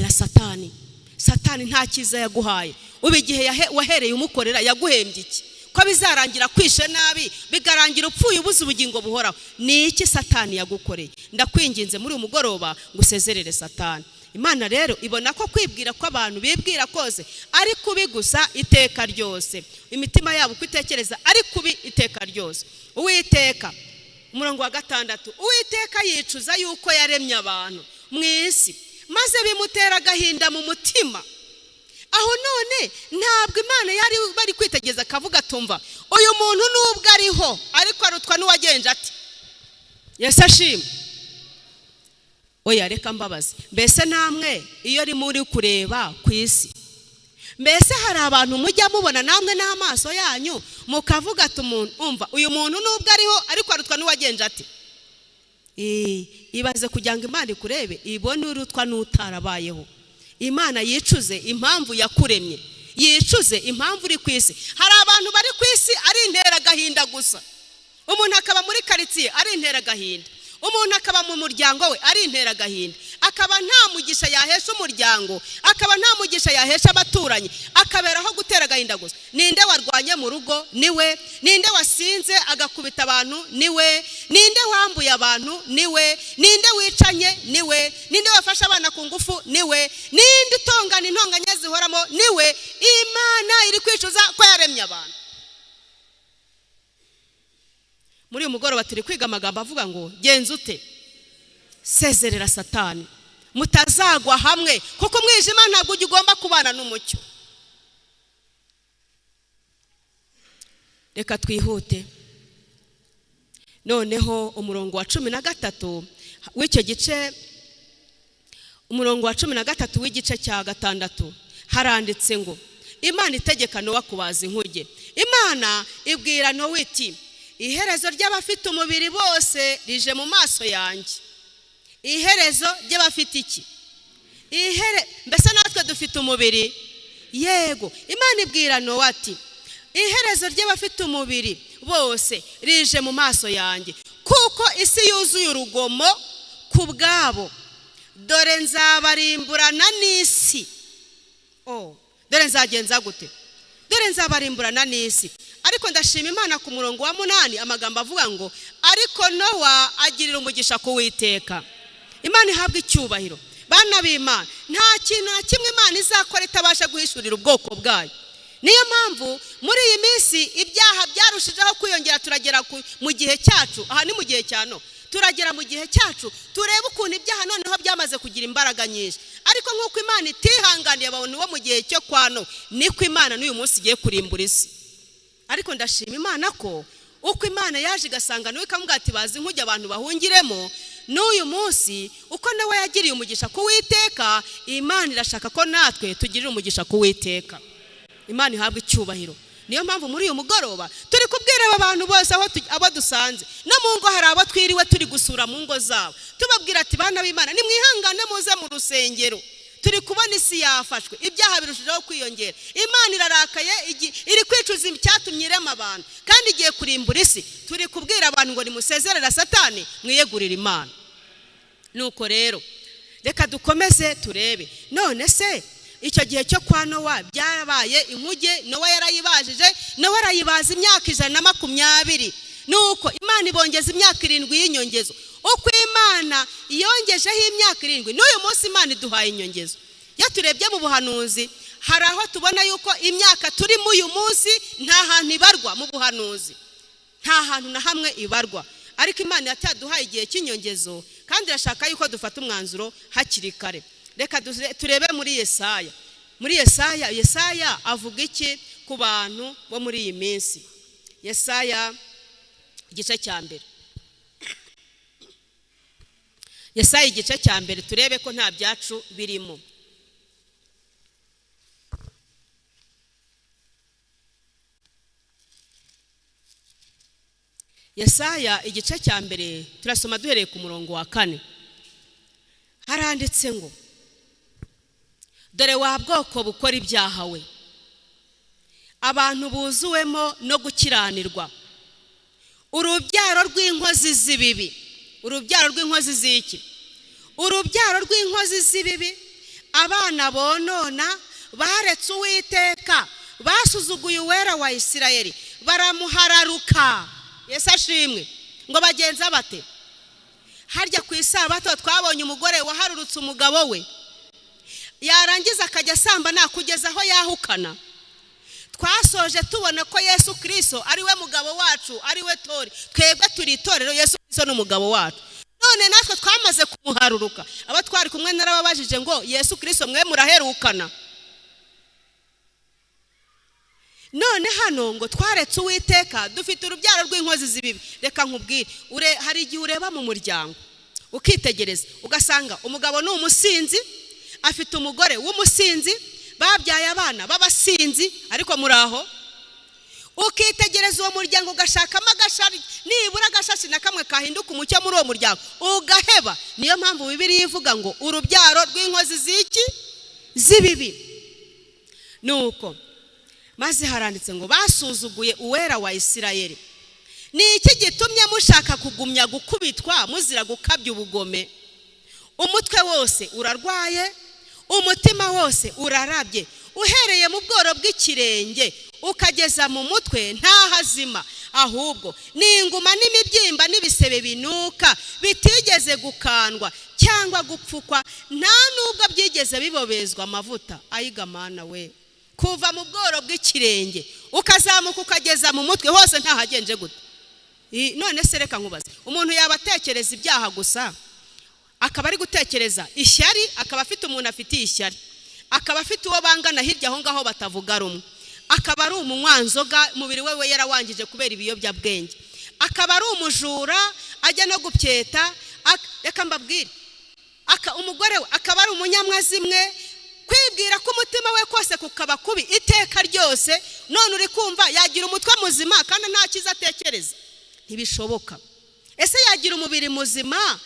Satani. Satani nta cyiza yaguhaye. Ubu igihe wahereye umukorera yaguhembye iki? Ko bizarangira kwishe nabi, bigarangira upfuye ubuze ubugingo buhoraho. Ni iki Satani yagukoreye? Ndakwinginze muri uyu mugoroba ngo usezerere Satani. Imana rero ibona ko kwibwira ko abantu bibwira kose ari kubi gusa iteka ryose, imitima yabo kwitekereza ari kubi iteka ryose. Uwiteka, umurongo wa 6, Uwiteka yicuza yuko yaremye abantu mu isi, maze bimutera agahinda mu mutima. Aho none ntabwo Imana yari bari kwitegeza akavuga tumva uyu muntu nubwo ariho ariko arutwa n'uwagenje ati. Yesu ashimwe. Oya reka mbabaze, mbese namwe iyo ari muri kureba ku isi, mbese hari abantu mujya mubona namwe n'amaso yanyu mukavuga ati umva uyu muntu nubwo ariho ariko arutwa n'uwagenje ati. Ibaze kugira ngo Imana ikurebe ibone urutwa n'utarabayeho. Imana yicuze impamvu yakuremye, yicuze impamvu uri ku isi. Hari abantu bari ku isi ari intera gahinda gusa. Umuntu akaba muri karitsiye ari intera gahinda, umuntu akaba mu muryango we ari intera gahinda, akaba nta mugisha yahesha umuryango, akaba nta mugisha yahesha abaturanyi, akaberaho gutera gahinda gusa. Ninde warwanye mu rugo? Niwe. Ninde wasinze agakubita abantu? Niwe. Ninde wambuye abantu? Niwe. Ninde wicanye? Niwe. Ninde wafasha abana ku ngufu? Niwe. Ninde utongana intonganya zihoramo? Niwe. Imana iri kwicuza ko yaremye abantu. Muri uyu mugoroba turi kwiga amagambo avuga ngo genza ute? Sezerera Satani, mutazagwa hamwe, kuko umwijima ntabwo ugomba kubana n'umucyo. Reka twihute. Noneho umurongo wa 13 w'icyo gice, umurongo wa 13 w'igice cya 6 haranditse ngo Imana itegeka Nowa kubaza inkuge. Imana ibwira Nowa iti iherezo ry'abafite umubiri bose rije mu maso yanjye. Iherezo ry'abafite iki? Mbese natwe dufite umubiri? Yego. Imana ibwira Nowa ati iherezo ry'abafite umubiri bose rije mu maso yanjye, kuko isi yuzuye urugomo ku bwabo. Dore nzabarimburana n'isi. Dore nzagenza gute? Dore nzabarimburana n'isi. Ariko ndashima Imana ku murongo wa 8 amagambo avuga ngo ariko Nowa agirira umugisha ku Uwiteka. Imana ihabwa icyubahiro. Bana b'Imana, nta kintu na kimwe Imana izakora itabasha guhishurira ubwoko bwayo. Niyo mpamvu muri iyi minsi ibyaha byarushijeho kwiyongera. Turagera mu gihe cyacu, aha ni mu gihe cyano, turagera mu gihe cyacu turebe ukuntu ibyaha noneho byamaze kugira imbaraga nyinshi. Ariko nk'uko Imana itihanganiye abantu bo mu gihe cyo kwano, niko Imana n'uyu munsi igiye kurimbura isi. Ariko ndashima Imana ko uko Imana yaje igasanga Nowa ikamubwira ati bazi inkuge abantu bahungiremo, n'uyu munsi uko Nowa yagiriye umugisha ku Uwiteka, Imana irashaka ko natwe tugirira umugisha ku Uwiteka. Imana ihabwa icyubahiro. Niyo mpamvu muri uyu mugoroba turi kubwira aba bantu bose abo dusanze, no mu ngo hari abo twiriwe turi gusura mu ngo zabo, tubabwira ati bana b'Imana nimwihangane muze mu rusengero. Turi kubona isi yafashwe, ibyaha birushijeho kwiyongera, Imana irarakaye, iri kwicuza icyatumye irema abantu kandi igiye kurimbura isi. Turi kubwira abantu ngo nimusezerera Satani, mwiyegurire Imana. Nuko rero reka dukomeze turebe, none se icyo gihe cyo kwa Nowa byarabaye inkuge. Nowa yarayibajije, Nowa arayibaza imyaka 120. nuko Imana ibongeza imyaka 7 y'inyongezo. Uko Imana yongejeho imyaka 7, n'uyu munsi Imana iduhaye inyongezo. Yaturebye mu buhanuzi, hari aho tubona yuko imyaka turi mu uyu munsi nta hantu ibarwa mu buhanuzi, nta hantu na hamwe ibarwa, ariko Imana yataduhaye igihe cy'inyongezo kandi irashaka yuko dufata umwanzuro hakiri kare. Reka turebe muri Yesaya. Muri Yesaya avuga iki ku bantu bo muri iyi minsi? Yesaya igice cya mbere. Yesaya igice cya mbere turebe ko nta byacu birimo. Yesaya igice cya mbere turasoma duhereye ku murongo wa 4. Haranditse ngo, dore wa bwoko bukora ibyaha we, abantu buzuwemo no gukiranirwa, urubyaro rw'inkozi z'ibibi. Urubyaro rw'inkozi z'iki? Urubyaro rw'inkozi z'ibibi, abana bonona, baretse Uwiteka, basuzuguye uwera wa Isirayeli, baramuhararuka. Yesu ashimwe. Ngo bagenza bate? Harya ku isabato twabonye umugore waharurutse umugabo we, yarangiza akajya asamba nakugeza aho yahukana. Twasoje tubona ko Yesu Kristo ari we mugabo wacu, ari we tori, twebwe turi itorero, Yesu Kristo n'umugabo wacu. None natwe twamaze kumuharuruka. Aba twari kumwe narababajije ngo, Yesu Kristo mwe muraherukana? None hano ngo twaretse Uwiteka, dufite urubyaro rw'inkozi z'ibibi. Reka nkubwire, hari igihe ureba mu muryango ukitegereza ugasanga umugabo ni umusinzi, afite umugore w'umusinzi, babyaye abana b'abasinzi, ariko muraho ukitegereza uwo muryango ugashakamo agashari, nibura agashashi na kamwe kahinduka umucyo muri uwo muryango ugaheba. Niyo mpamvu Bibiliya ivuga ngo urubyaro rw'inkozi z'iki? Z'ibibi. Nuko maze haranditse ngo basuzuguye uwera wa Isirayeli. Ni iki gitumye mushaka kugumya gukubitwa muzira gukabya ubugome? Umutwe wose urarwaye, umutima wose urarabye, uhereye mu bworo bw'ikirenge ukageza mu mutwe nta hazima, ahubwo ni inguma n'imibyimba n'ibisebe binuka, bitigeze gukandwa cyangwa gupfukwa, nta nubwo byigeze bibobezwa amavuta. Ayiga Mana we, kuva mu bworo bw'ikirenge ukazamuka ukageza mu mutwe hose nta hagenje gute? None se reka nkubaze, umuntu yabatekereza ibyaha gusa, akaba ari gutekereza ishyari, akaba afite umuntu afitiye ishyari, akaba afite uwo bangana hirya aho ngaho batavuga rumwe, akaba ari umunywanzoga, umubiri we yarawangije kubera ibiyobyabwenge, akaba ari umujura ajya no gupyeta, reka mbabwire, umugore we akaba ari umunyamwazimwe, kwibwira ko umutima we kose kukaba kubi iteka ryose. None uri kumva yagira umutwe muzima kandi nta cyiza atekereza? Ntibishoboka. Ese yagira umubiri muzima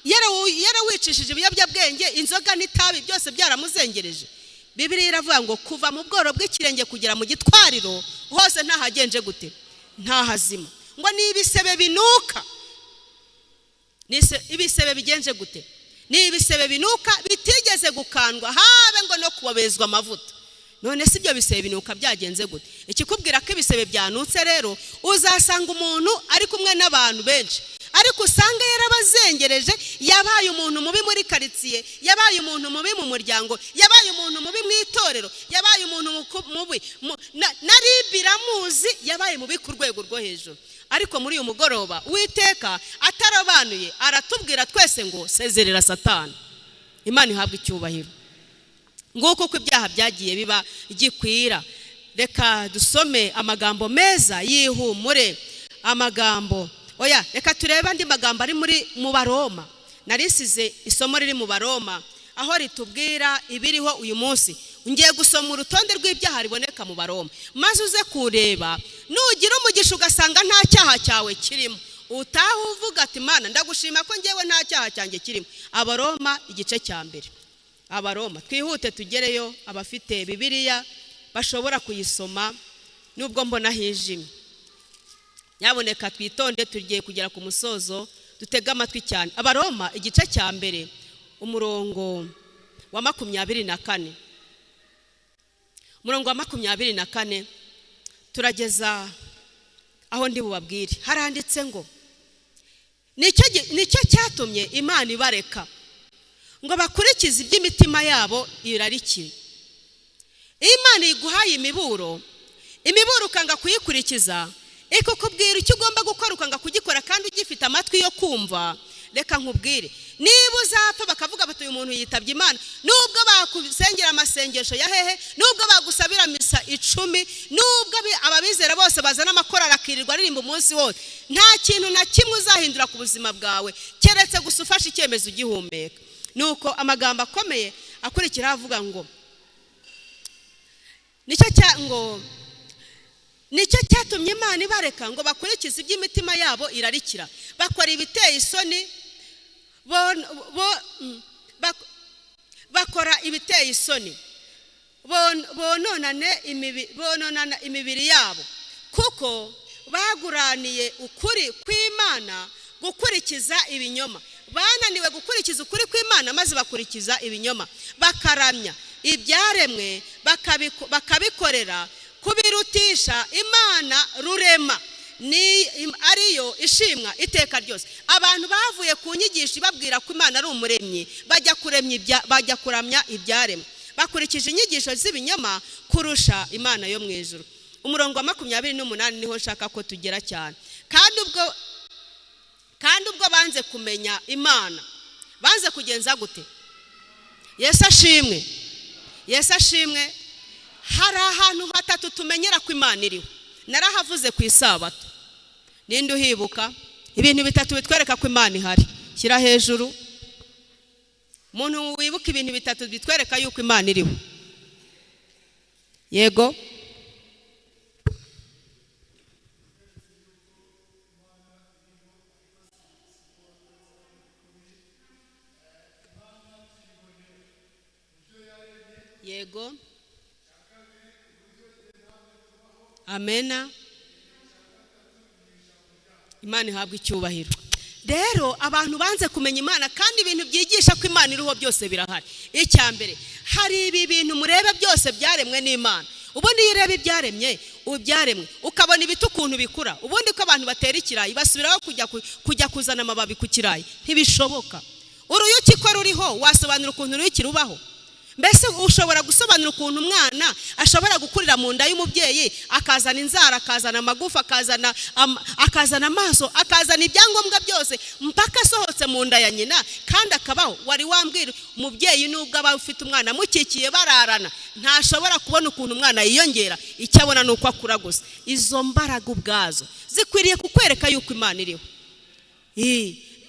yarawicishije ibiyobyabwenge, inzoga n'itabi byose byaramuzengereje? Bibiliya iravuga ngo kuva mu bworo bw'ikirenge kugera mu gitwariro hose nta hagenje gute? Nta hazima. Ngo ni ibisebe binuka. Ibisebe bigenje gute? Ni ibisebe binuka bitigeze gukandwa, habe ngo no kubabezwa amavuta. None si byo bisebe binuka byagenze gute? Ikikubwira ko ibisebe byanutse rero, uzasanga umuntu ari kumwe n'abantu benshi, ariko usanga yarabazengereje, yabaye umuntu mubi muri karitsiye, yabaye umuntu mubi mu muryango, yabaye umuntu mubi mu itorero, yabaye umuntu mubi na ribiramuzi, yabaye mubi ku rwego rwo hejuru. Ariko muri uyu mugoroba Uwiteka atarabanuye aratubwira twese ngo sezerera Satani. Imana ihabwa icyubahiro. Nguko ko ibyaha byagiye biba gikwira. Reka dusome amagambo meza yihumure, amagambo reka turebe andi magambo ari mu Baroma. Narisize isomo riri mu Baroma aho ritubwira ibiriho uyu munsi. Ngiye gusoma urutonde rw'ibyaha riboneka mu Baroma, maze uze kureba, nugira umugisha ugasanga nta cyaha cyawe kirimo, utaha uvuga ati Mana ndagushima ko ngewe nta cyaha cyanjye kirimo. Abaroma igice cya mbere. Abaroma, twihute tugereyo, abafite Bibiliya bashobora kuyisoma nubwo mbona hijimye. Nyaboneka twitonde, tugiye kugera ku musozo, dutega amatwi cyane. Abaroma igice cya mbere umurongo wa 24. murongo wa 24 turageza aho ndi bubabwire. Haranditse ngo nicyo cyatumye Imana ibareka ngo bakurikize iby'imitima yabo irarikiye. Imana iguhaye imiburo ukanga kuyikurikiza, ikukubwira icyo ugomba gukora ukanga kugikora kandi ugifite amatwi yo kumva. Reka nkubwire, niba uzapfa bakavuga bati uyu muntu yitabye Imana, nubwo bakusengera amasengesho ya hehe, nubwo bagusabira misa 10, nubwo ababizera bose bazana amakorari akirirwa aririmba umunsi wose, nta kintu na kimwe uzahindura ku buzima bwawe keretse gusa ufashe icyemezo ugihumeka. Nuko amagambo akomeye akurikira avuga ngo nicyo cyatumye Imana ibareka ngo bakurikize iby'imitima yabo irarikira, bakora ibiteye isoni, bakora ibiteye isoni, bononana imibiri yabo, kuko baguraniye ukuri kw'Imana gukurikiza ibinyoma. Bananiwe gukurikiza ukuri kw'Imana maze bakurikiza ibinyoma, bakaramya ibyaremwe bakabikorera kubirutisha Imana rurema, ni ariyo ishimwa iteka ryose. Abantu bavuye ku nyigisho babwira ko Imana ari umuremyi, bajya kuramya ibyaremwe, bakurikije inyigisho z'ibinyoma kurusha Imana yo mu ijuru. Umurongo wa 28 niho nshaka ko tugera cyane. Kandi ubwo banze kumenya Imana, banze kugenza gute? Yesu ashimwe. Hari ahantu hatatu tumenyera ko Imana iriho, narahavuze ku isabato. Ninde uhibuka? Ibintu bitatu bitwereka ko Imana ihari, shyira hejuru. Umuntu wibuka ibintu bitatu bitwereka yuko Imana iriho? Yego. Yego. Amena. Imana ihabwa icyubahiro. Rero abantu banze kumenya Imana, kandi ibintu byigisha ko Imana iriho byose birahari. Icya mbere, hari ibi bintu murebe byose byaremwe n'Imana. Ubundi iyo ureba ibyaremwe ukabona ibiti ukuntu bikura, ubundi ko abantu batera ikirayi basubiraho kujya kuzana amababi ku kirayi, ntibishoboka. Uruyuki ko ruriho wasobanura ukuntu uruyuki rubaho? Mbese ushobora gusobanura ukuntu umwana ashobora gukurira mu nda y'umubyeyi, akazana inzara, akazana amagufa, akazana amaso, akazana ibyangombwa byose mpaka asohotse mu nda ya nyina, kandi akabaho? Wari wambwira umubyeyi nubwo aba ufite umwana mukikiye bararana, ntashobora kubona ukuntu umwana yiyongera, icyo abona nuko akura gusa. Izo mbaraga ubwazo zikwiriye kukwereka yuko Imana iriho.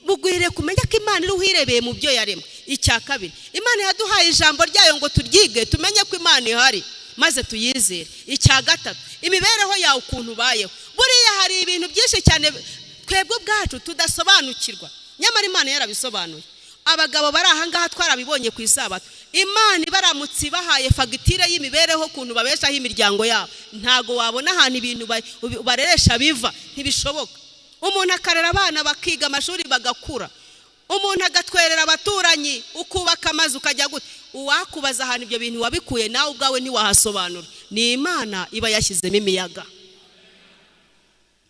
Bugwiriye kumenya ko Imana iriho irebeye mu byo yaremwe. Icya kabiri, Imana yaduhaye ijambo ryayo ngo turyige tumenye ko Imana ihari maze tuyizere. Icya gatatu, imibereho yawe ukuntu ubayeho. Buriya hari ibintu byinshi cyane twebwe ubwacu tudasobanukirwa, nyamara Imana yarabisobanuye. Abagabo bari aha ngaha twarabibonye ku isabato, Imana ibaramutse ibahaye fagitire y'imibereho ukuntu babeshaho imiryango yabo, ntago wabona ahantu ibintu bareresha biva, ntibishoboka. Umuntu akarera abana bakiga amashuri bagakura, umuntu agatwerera abaturanyi, ukubaka amazi ukajya gute. Uwakubaza ahantu ibyo bintu wabikuye nawe ubwawe ntiwahasobanura. Ni Imana iba yashyizemo imiyaga.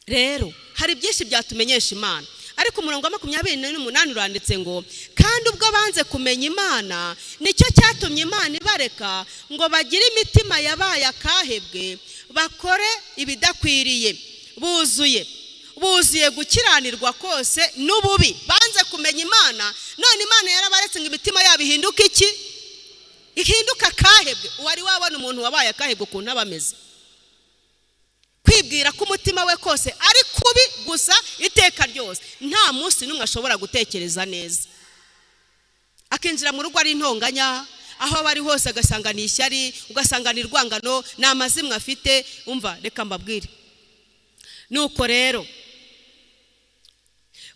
Rero hari byinshi byatumenyesha Imana, ariko umurongo wa 28 uranditse ngo kandi ubwo banze kumenya Imana nicyo cyatumye Imana ibareka ngo bagire imitima yabaye akahebwe, bakore ibidakwiriye, buzuye gukiranirwa kose n'ububi. Banze kumenya Imana, none Imana yarabaretse ngo imitima yabo ihinduka iki? Ihinduka akahebwe. Wari wabona umuntu wabaye akahebwe ukuntu abameze? Kwibwira ko umutima we kose ari kubi gusa iteka ryose, nta munsi n'umwe ashobora gutekereza neza. Akinjira mu rugo ari intonganya, aho bari hose agasanga ni ishyari, ugasanga ni rwangano, ni amazimwe afite. Umva, reka mbabwire, nuko rero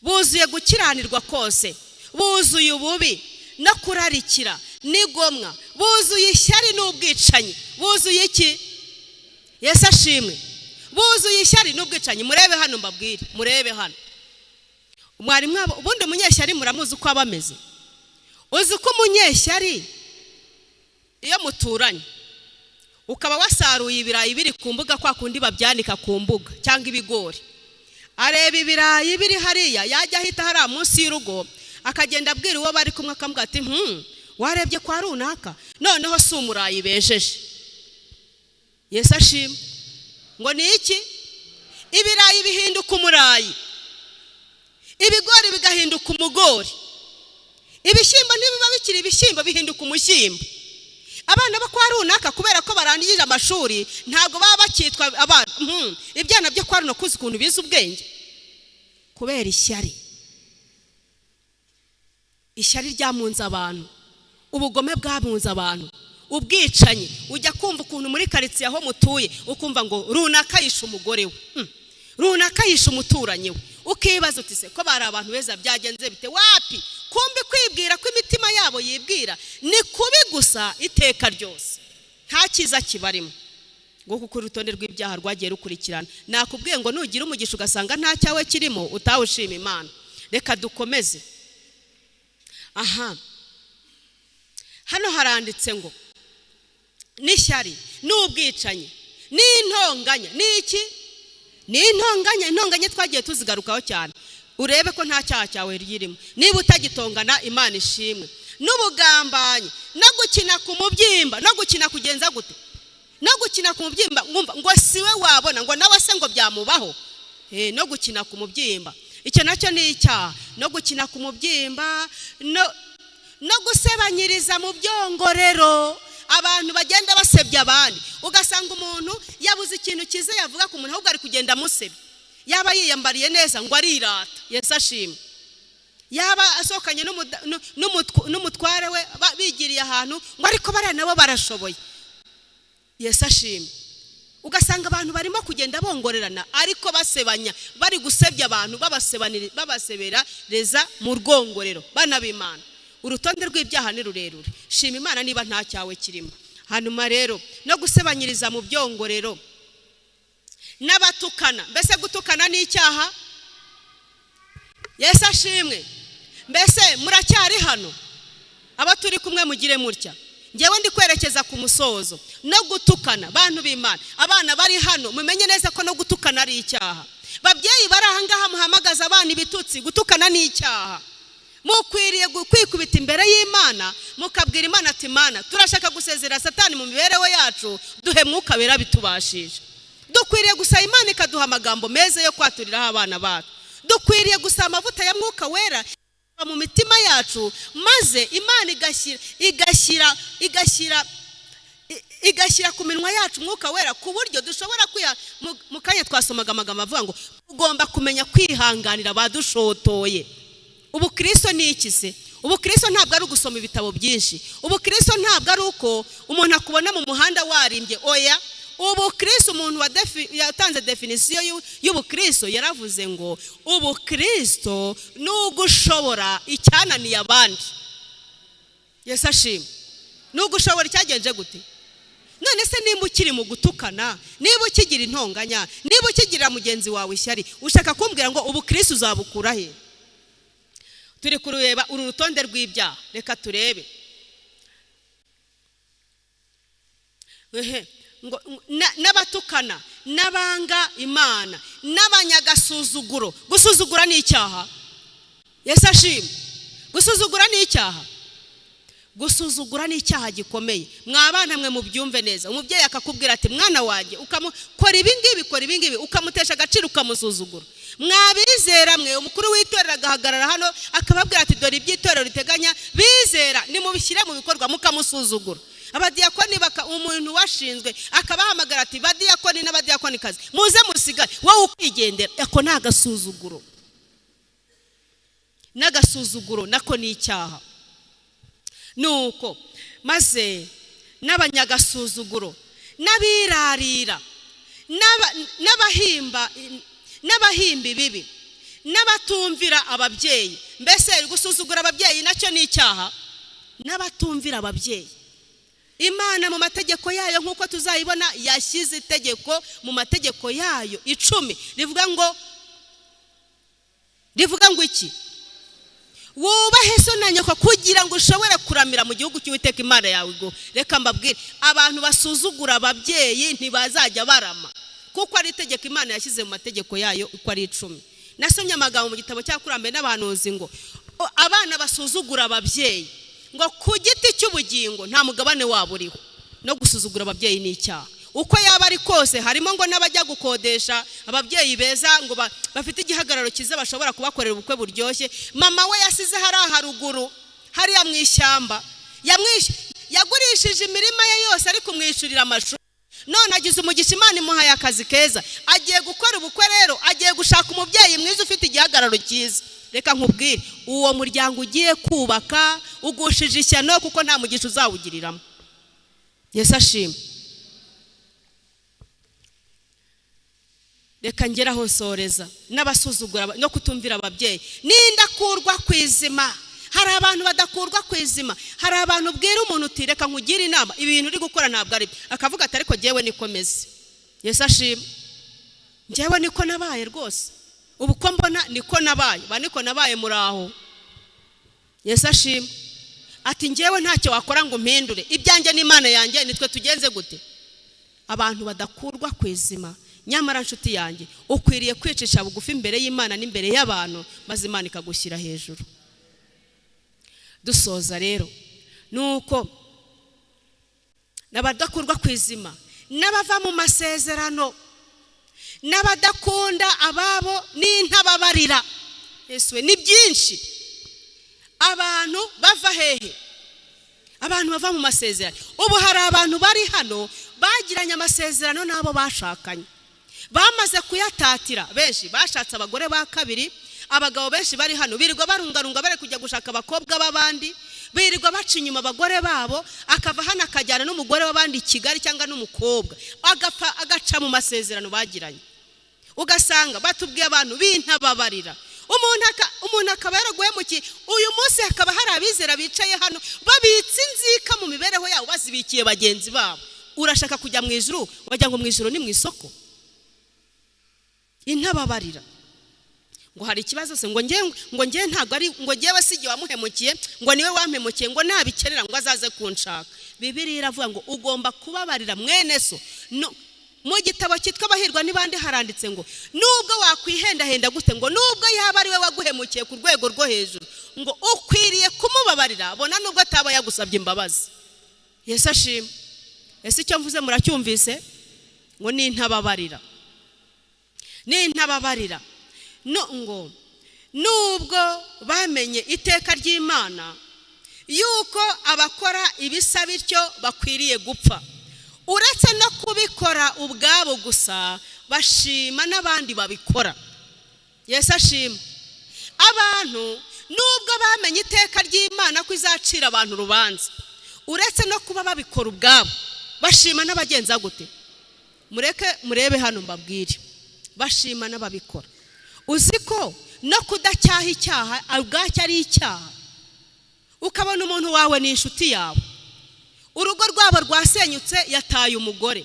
buzuye gukiranirwa kose, buzuye ububi no kurarikira n'igomwa, buzuye ishyari n'ubwicanyi. Buzuye iki? Yesu ashimwe. Buzuye ishyari n'ubwicanyi. Murebe hano mbabwire, murebe hano. Mwarimu ubundi umunyeshyari muramuzi uko abameze? Uzi ko umunyeshyari iyo muturanye ukaba wasaruye ibirayi biri ku mbuga kwa kundi babyanika ku mbuga cyangwa ibigori, areba ibirayi biri hariya, yajya ahita hariya munsi y'urugo akagenda abwira uwo bari kumwe akambwira ati warebye kwa runaka, noneho si umurayi bejeje. Yesu ashimwe. Ngo ni iki? Ibirayi bihinduka umurayi, ibigori bigahinduka umugori, ibishyimbo ntibiba bikiri ibishyimbo bihinduka umushyimbo. Abana bo kwa runaka kubera ko barangije amashuri ntabwo baba bakitwa abana, ibyana byo kwa runaka kuzi ukuntu biza ubwenge kubera ishyari. Ishyari ryamunze abantu, ubugome bwamunze abantu, ubwicanyi. Ujya kumva ukuntu muri karitsiye aho mutuye ukumva ngo runaka yishe umugore we, runaka yishe umuturanyi we, ukibaza uti se ko bari abantu beza byagenze bite? Wapi, kumbi kwibwira ko imitima yabo yibwira ni kubi gusa iteka ryose, nta cyiza kibarimo. Ngo kuko urutonde rw'ibyaha rwagiye rukurikirana. Nakubwiye ngo nugira umugisha ugasanga nta cyawe kirimo utawushima Imana. Reka dukomeze. Aha, hano haranditse ngo n'ishyari n'ubwicanyi n'intonganya. Ni iki? Ni intonganya. Intonganya twagiye tuzigarukaho cyane, urebe ko nta cyaha cyawe ryirimo. Niba utagitongana Imana ishimwe. N'ubugambanyi no gukina ku mubyimba, no gukina kugenza gute, no gukina ku mubyimba. Ngo siwe wabona ngo nawe se ngo byamubaho. No gukina ku mubyimba, icyo nacyo ni icyaha. No gukina ku mubyimba, no gusebanyiriza mu byongorero. Abantu bagenda basebya abandi, ugasanga umuntu yabuze ikintu cyiza yavuga ku muntu ahubwo ari kugenda amusebya. Yaba yiyambariye neza ngo arirata, Yesu ashimwe. Yaba asokanye n'umutware we bigiriye ahantu ngo ariko bariya nabo barashoboye, Yesu ashimwe. Ugasanga abantu barimo kugenda bongorerana ariko basebanya, bari gusebya abantu, babasebereza mu rwongorero. Bana b'Imana, urutonde rw'ibyaha ni rurerure. Shima Imana niba nta cyawe kirimo. Hanyuma rero no gusebanyiriza mu byongorero n'abatukana. Mbese gutukana ni icyaha? Yesu ashimwe. Mbese muracyari hano? Aba turi kumwe mugire mutya. Ngewe ndi kwerekeza ku musozo. No gutukana, bantu b'Imana, abana bari hano mumenye neza ko no gutukana ari icyaha. Babyeyi bari aha ngaha muhamagaza abana ibitutsi, gutukana ni icyaha. Mukwiriye kwikubita imbere y'Imana mukabwira Imana ati Mana, turashaka gusezera Satani mu mibereho yacu, duhe mwuka wera bitubashije. Dukwiriye gusaba Imana ikaduha amagambo meza yo kwaturiraho abana bacu. Dukwiriye gusaba amavuta ya mwuka wera mu mitima yacu, maze Imana igashyira ku minwa yacu mwuka wera ku buryo dushobora mu kanya twasomaga amagambo avuga ngo ugomba kumenya kwihanganira abadushotoye. Ubukristo ni iki se? Ubukristo ntabwo ari ugusoma ibitabo byinshi. Ubukristo ntabwo ari uko umuntu akubona mu muhanda warimbye. Oya, ubukristo umuntu yatanze definisiyo y'ubukristo yaravuze ngo ubukristo ni ugushobora icyananiye abandi. Yesu ashimwe. Ni ugushobora icyagenje gute? None se nimba ukiri mu gutukana, niba ukigira intonganya, niba ukigirira mugenzi wawe ishyari, ushaka kumbwira ngo ubukristo uzabukura he? Turi kureba uru rutonde rw'ibyaha. Reka turebe. N'abatukana, n'abanga Imana, n'abanyagasuzuguro. Gusuzugura ni icyaha? Yesu ashimwe. Gusuzugura ni icyaha? Gusuzugura ni icyaha gikomeye. Mwabana mwe mubyumve neza. Umubyeyi akakubwira ati mwana wanjye, ukamukora ibi ngibi, ukamutesha agaciro, ukamusuzugura. Mwabizera mwe, umukuru w'itorero agahagarara hano akababwira ati dore iby'itorero riteganya, bizera nimubishyire mu bikorwa, mukamusuzugura. Abadiyakoni umuntu washinzwe akabahamagara ati badiyakoni n'abadiyakonikazi muze musigare, wowe ukwigendera. Ako ni agasuzuguro. N'agasuzuguro nako ni icyaha. Nuko maze n'abanyagasuzuguro, n'abirarira, n'abahimba ibibi, n'abatumvira ababyeyi. Mbese gusuzugura ababyeyi nacyo ni icyaha? N'abatumvira ababyeyi. Imana mu mategeko yayo nk'uko tuzayibona yashyize itegeko mu mategeko yayo 10 rivuga ngo iki? wubahe so na nyoko kugira ngo ushobore kuramira mu gihugu cy'Uwiteka Imana yawe. Go reka mbabwire, abantu basuzugura ababyeyi ntibazajya barama, kuko ari itegeko Imana yashyize mu mategeko yayo uko ari 10. Nasomye amagambo mu gitabo cy'Abakurambere n'Abahanuzi ngo abana basuzugura ababyeyi ngo ku giti cy'ubugingo nta mugabane wabo uriho. No gusuzugura ababyeyi ni icyaha uko yaba ari kose. Harimo ngo n'abajya gukodesha ababyeyi beza ngo bafite igihagararo cyiza bashobora kubakorera ubukwe buryoshye. Mama we yasize hari haruguru hariya mu ishyamba, yagurishije imirima ye yose ari kumwishyurira amashuri. None agize umugisha, Imana imuhaye akazi keza, agiye gukora ubukwe. Rero agiye gushaka umubyeyi mwiza ufite igihagararo cyiza. Reka nkubwire, uwo muryango ugiye kubaka ugushije ishyano, kuko nta mugisha uzawugiriramo. Yesu ashimwe. Reka ngeraho soreza n'abasuzugura no kutumvira ababyeyi. Nindakurwa kwizima. Hari abantu badakurwa kwizima. Hari abantu ubwira umuntu uti reka nkugira inama, ibintu uri gukora ntabwo ari, akavuga ati ariko jewe nikomeze. Yesu ashimwe. Jewe niko nabaye rwose, ubu ko mbona niko nabaye, niko nabaye muraho. Yesu ashimwe. Ati njyewe ntacyo wakora ngo mpindure ibyanjye n'Imana yanjye, nitwe tugenze gute? Abantu badakurwa kwizima. Nyamara nshuti yanjye, ukwiriye kwicisha bugufi imbere y'Imana n'imbere y'abantu, maze Imana ikagushyira hejuru. Dusoza rero nuko n'abadakurwa kwizima, n'abava mu masezerano, n'abadakunda ababo n'intababarira. Yesu ni byinshi. Abantu bava hehe? Abantu bava mu masezerano. Ubu hari abantu bari hano bagiranye amasezerano n'abo bashakanye, bamaze kuyatatira. Benshi bashatse abagore ba kabiri. Abagabo benshi bari hano birirwa barungarunga bari kujya gushaka abakobwa b'abandi, birirwa baca inyuma abagore babo, akava hano akajyana n'umugore w'abandi Kigali cyangwa n'umukobwa, agaca mu masezerano bagiranye. Ugasanga batubwiye abantu bintababarira. Umuntu akaba yaraguhemukiye. Uyu munsi hakaba hari abizera bicaye hano babitse inzika mu mibereho yabo, bazibikiye bagenzi babo. Urashaka kujya mu ijuru, wajya ngo mu ijuru ni mu isoko? Intababarira. Ngo hari ikibazo se ngo ngiye ntago ari ngo ngiye sije wamuhemukiye, ngo niwe wampemukiye, ngo nabikenera ngo azaze kunshaka. Bibiliya iravuga ngo ugomba kubabarira mwene so. Mu gitabo cyitwa Abahirwa n'Ibandi haranditse ngo nubwo wakwihendahenda gute, ngo nubwo yaba ari we waguhemukiye ku rwego rwo hejuru, ngo ukwiriye kumubabarira bona nubwo ataba yagusabye imbabazi. Yesu ashimwe. Ese icyo mvuze muracyumvise? Ngo ni intababarira. Ni intababarira. Ngo nubwo bamenye iteka ry'Imana yuko abakora ibisa bityo bakwiriye gupfa, uretse no kubikora ubwabo gusa, bashima n'abandi babikora. Yesu ashimwe. Abantu nubwo bamenye iteka ry'Imana ko izacira abantu urubanza, uretse no kuba babikora ubwabo, bashima n'abagenza gute? Murebe hano mbabwire, bashima n'ababikora. Uziko no kudacyaha icyaha ubwacyo ari icyaha. Ukabona umuntu wawe ni inshuti yawe, urugo rwabo rwasenyutse, yataye umugore,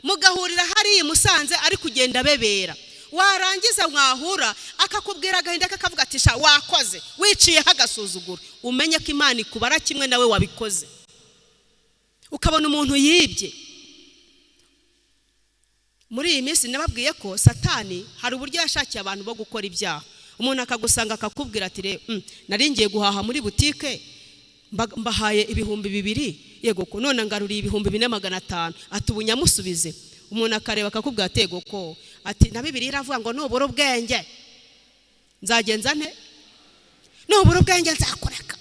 mugahurira hari Musanze ari kugenda bebera. Warangiza mwahura akakubwira agahinda kakavuga ati sha wakoze, wiciye hagasuzuguro. Umenye ko Imana ikubara kimwe nawe wabikoze. Ukabona umuntu yibye. Muri iyi minsi nababwiye ko Satani hari uburyo yashakiye abantu bo gukora ibyaha. Umuntu akagusanga akakubwira ati nari ngiye guhaha muri butike, mbahaye 2,000, yego ko none ngaruriye 4,500, ati ubunyamusubize. Umuntu akareba akakubwira ati yego ko, ati na Bibiliya iravuga ngo nubura ubwenge nzagenza nte? Nubura ubwenge nzakureka.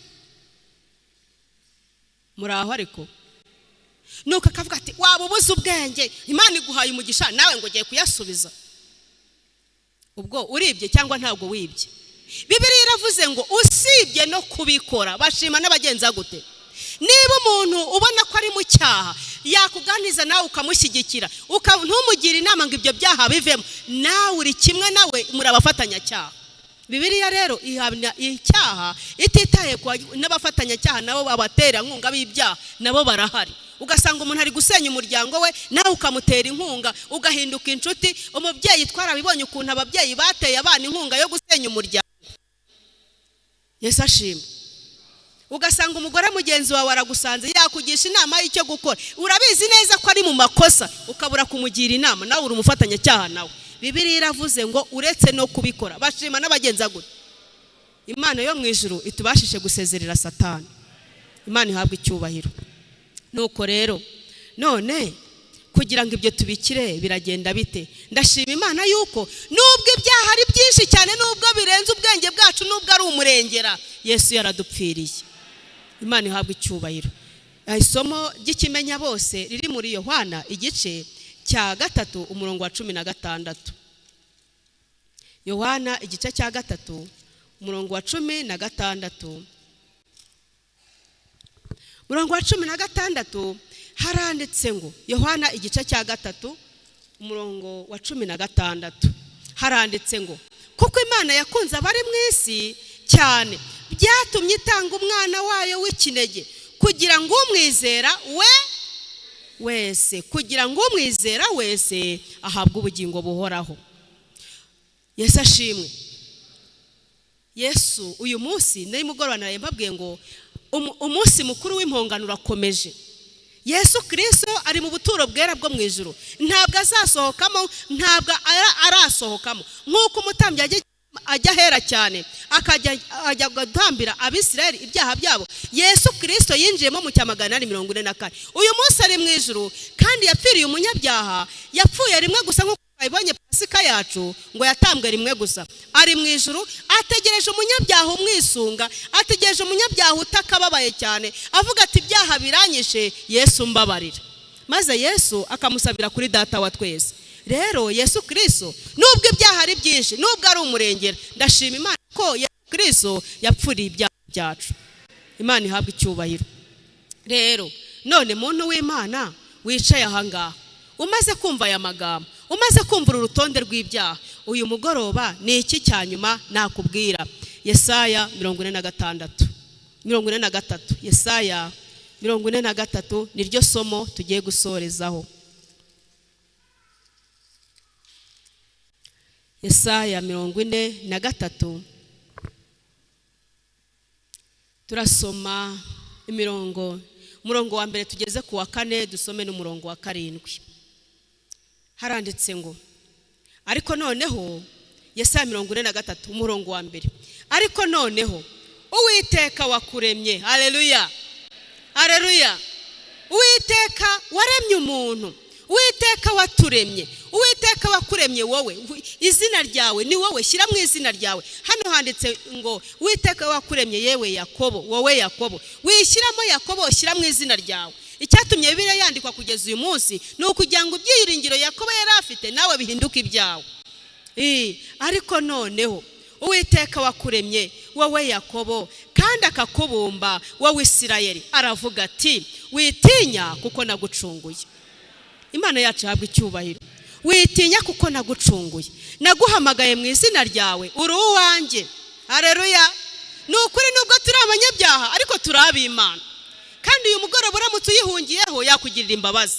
Muraho ariko nuko akavuga ati waba ubuze ubwenge, Imana iguhaye umugisha nawe ngo ugiye kuyasubiza. Ubwo uribye cyangwa ntabwo wibye? Bibiliya iravuze ngo usibye no kubikora bashima n'abagenza gute? Niba umuntu ubona ko ari mu cyaha yakuganiza nawe ukamushyigikira, ntumugire inama ngo ibyo byaha bivemo, nawe uri kimwe nawe murabafatanya cyaha. Bibiliya rero ihamya icyaha ititaye ku n'abafatanya cyaha, nabo babatera inkunga b'ibyaha nabo barahari. Ugasanga umuntu ari gusenya umuryango we, nawe ukamutera inkunga, ugahinduka inshuti. Umubyeyi twarabibonye ukuntu ababyeyi bateye abana inkunga yo gusenya umuryango. Yesu ashimwe. Ugasanga umugore mugenzi wawe aragusanze yakugisha inama y'icyo gukora, urabizi neza ko ari mu makosa, ukabura kumugira inama, nawe uri umufatanyacyaha nawe. Bibiliya iravuze ngo uretse no kubikora bashima n'abagenza gute. Imana yo mu ijuru itubashishe gusezerera Satani. Imana ihabwe icyubahiro. Nuko rero none kugira ngo ibyo tubikire biragenda bite? Ndashima Imana yuko nubwo ibyaha ari byinshi cyane, nubwo birenze ubwenge bwacu, nubwo ari umurengera, Yesu yaradupfiriye. Imana ihabwe icyubahiro. Isomo ry'ikimenya bose riri muri Yohana igice cya 3 umurongo wa 16. Yohana igice cya 3 umurongo wa 16. Umurongo wa 16 haranditse ngo, Yohana igice cya 3 umurongo wa 16 haranditse ngo, kuko Imana yakunze abari mu isi cyane byatumye itanga umwana wayo w'ikinege, kugira ngo umwizera wese ahabwe ubugingo buhoraho. Yesu ashimwe. Yesu uyu munsi nari mugoroba narembabwiye ngo umunsi mukuru w'impongano urakomeje. Yesu Kristo ari mu buturo bwera bwo mu ijuru, ntabwo azasohokamo, ntabwo arasohokamo. Nk'uko umutambyi ajya hera cyane ajya gutambira Abisirayeli ibyaha byabo, Yesu Kristo yinjiyemo mu 144. Uyu munsi ari mu ijuru kandi yapfiriye umunyabyaha, yapfuye rimwe gusa nk'uko twabibonye Pasika yacu ngo yatambwe rimwe gusa. Ari mu ijuru ategereje umunyabyaha umwisunga, ategereje umunyabyaha utakababaye cyane, avuga ati ibyaha biranyishe, Yesu mbabarira. Maze Yesu akamusabira kuri Data wa twese. Rero Yesu Kristo nubwo ibyaha ari byinshi, nubwo ari umurengera, ndashima Imana ko Yesu Kristo yapfuriye ibyaha byacu. Imana ihabwe icyubahiro. Rero none muntu w'Imana wicaye aha ngaha, umaze kumva aya magambo, umaze kumva urutonde rw'ibyaha, uyu mugoroba ni iki cyanyuma nakubwira? Yesaya 43. Yesaya 43 niryo somo tugiye gusorezaho. Yesaya 43 turasoma umurongo wa mbere tugeze ku wa 4, dusome n'umurongo wa 7. Haranditse ngo, ariko noneho, Yesaya 43 umurongo wa mbere, ariko noneho Uwiteka wakuremye, haleluya, haleluya, Uwiteka waremye umuntu, Uwiteka waturemye, Uwiteka wakuremye wowe, izina ryawe ni wowe, shyira mu izina ryawe. Hano handitse ngo Uwiteka wakuremye yewe Yakobo, wowe Yakobo, wishyiramo Yakobo, shyira mu izina ryawe. Icyatumye Bibiliya yandikwa kugeza uyu munsi ni ukugira ngo ibyiringiro Yakobo yari afite nawe bihinduke ibyawe. Ariko noneho Uwiteka wakuremye wowe Yakobo kandi akakubumba wowe Isirayeli, aravuga ati witinya kuko nagucunguye. Imana yacu ihabwe icyubahiro. Witinya kuko nagucunguye, naguhamagaye mu izina ryawe, uri uwanjye. Haleluya. Ni ukuri nubwo turi abanyabyaha ariko turi ab'Imana, kandi uyu mugoroba uramutse uyihungiyeho yakugirira imbabazi.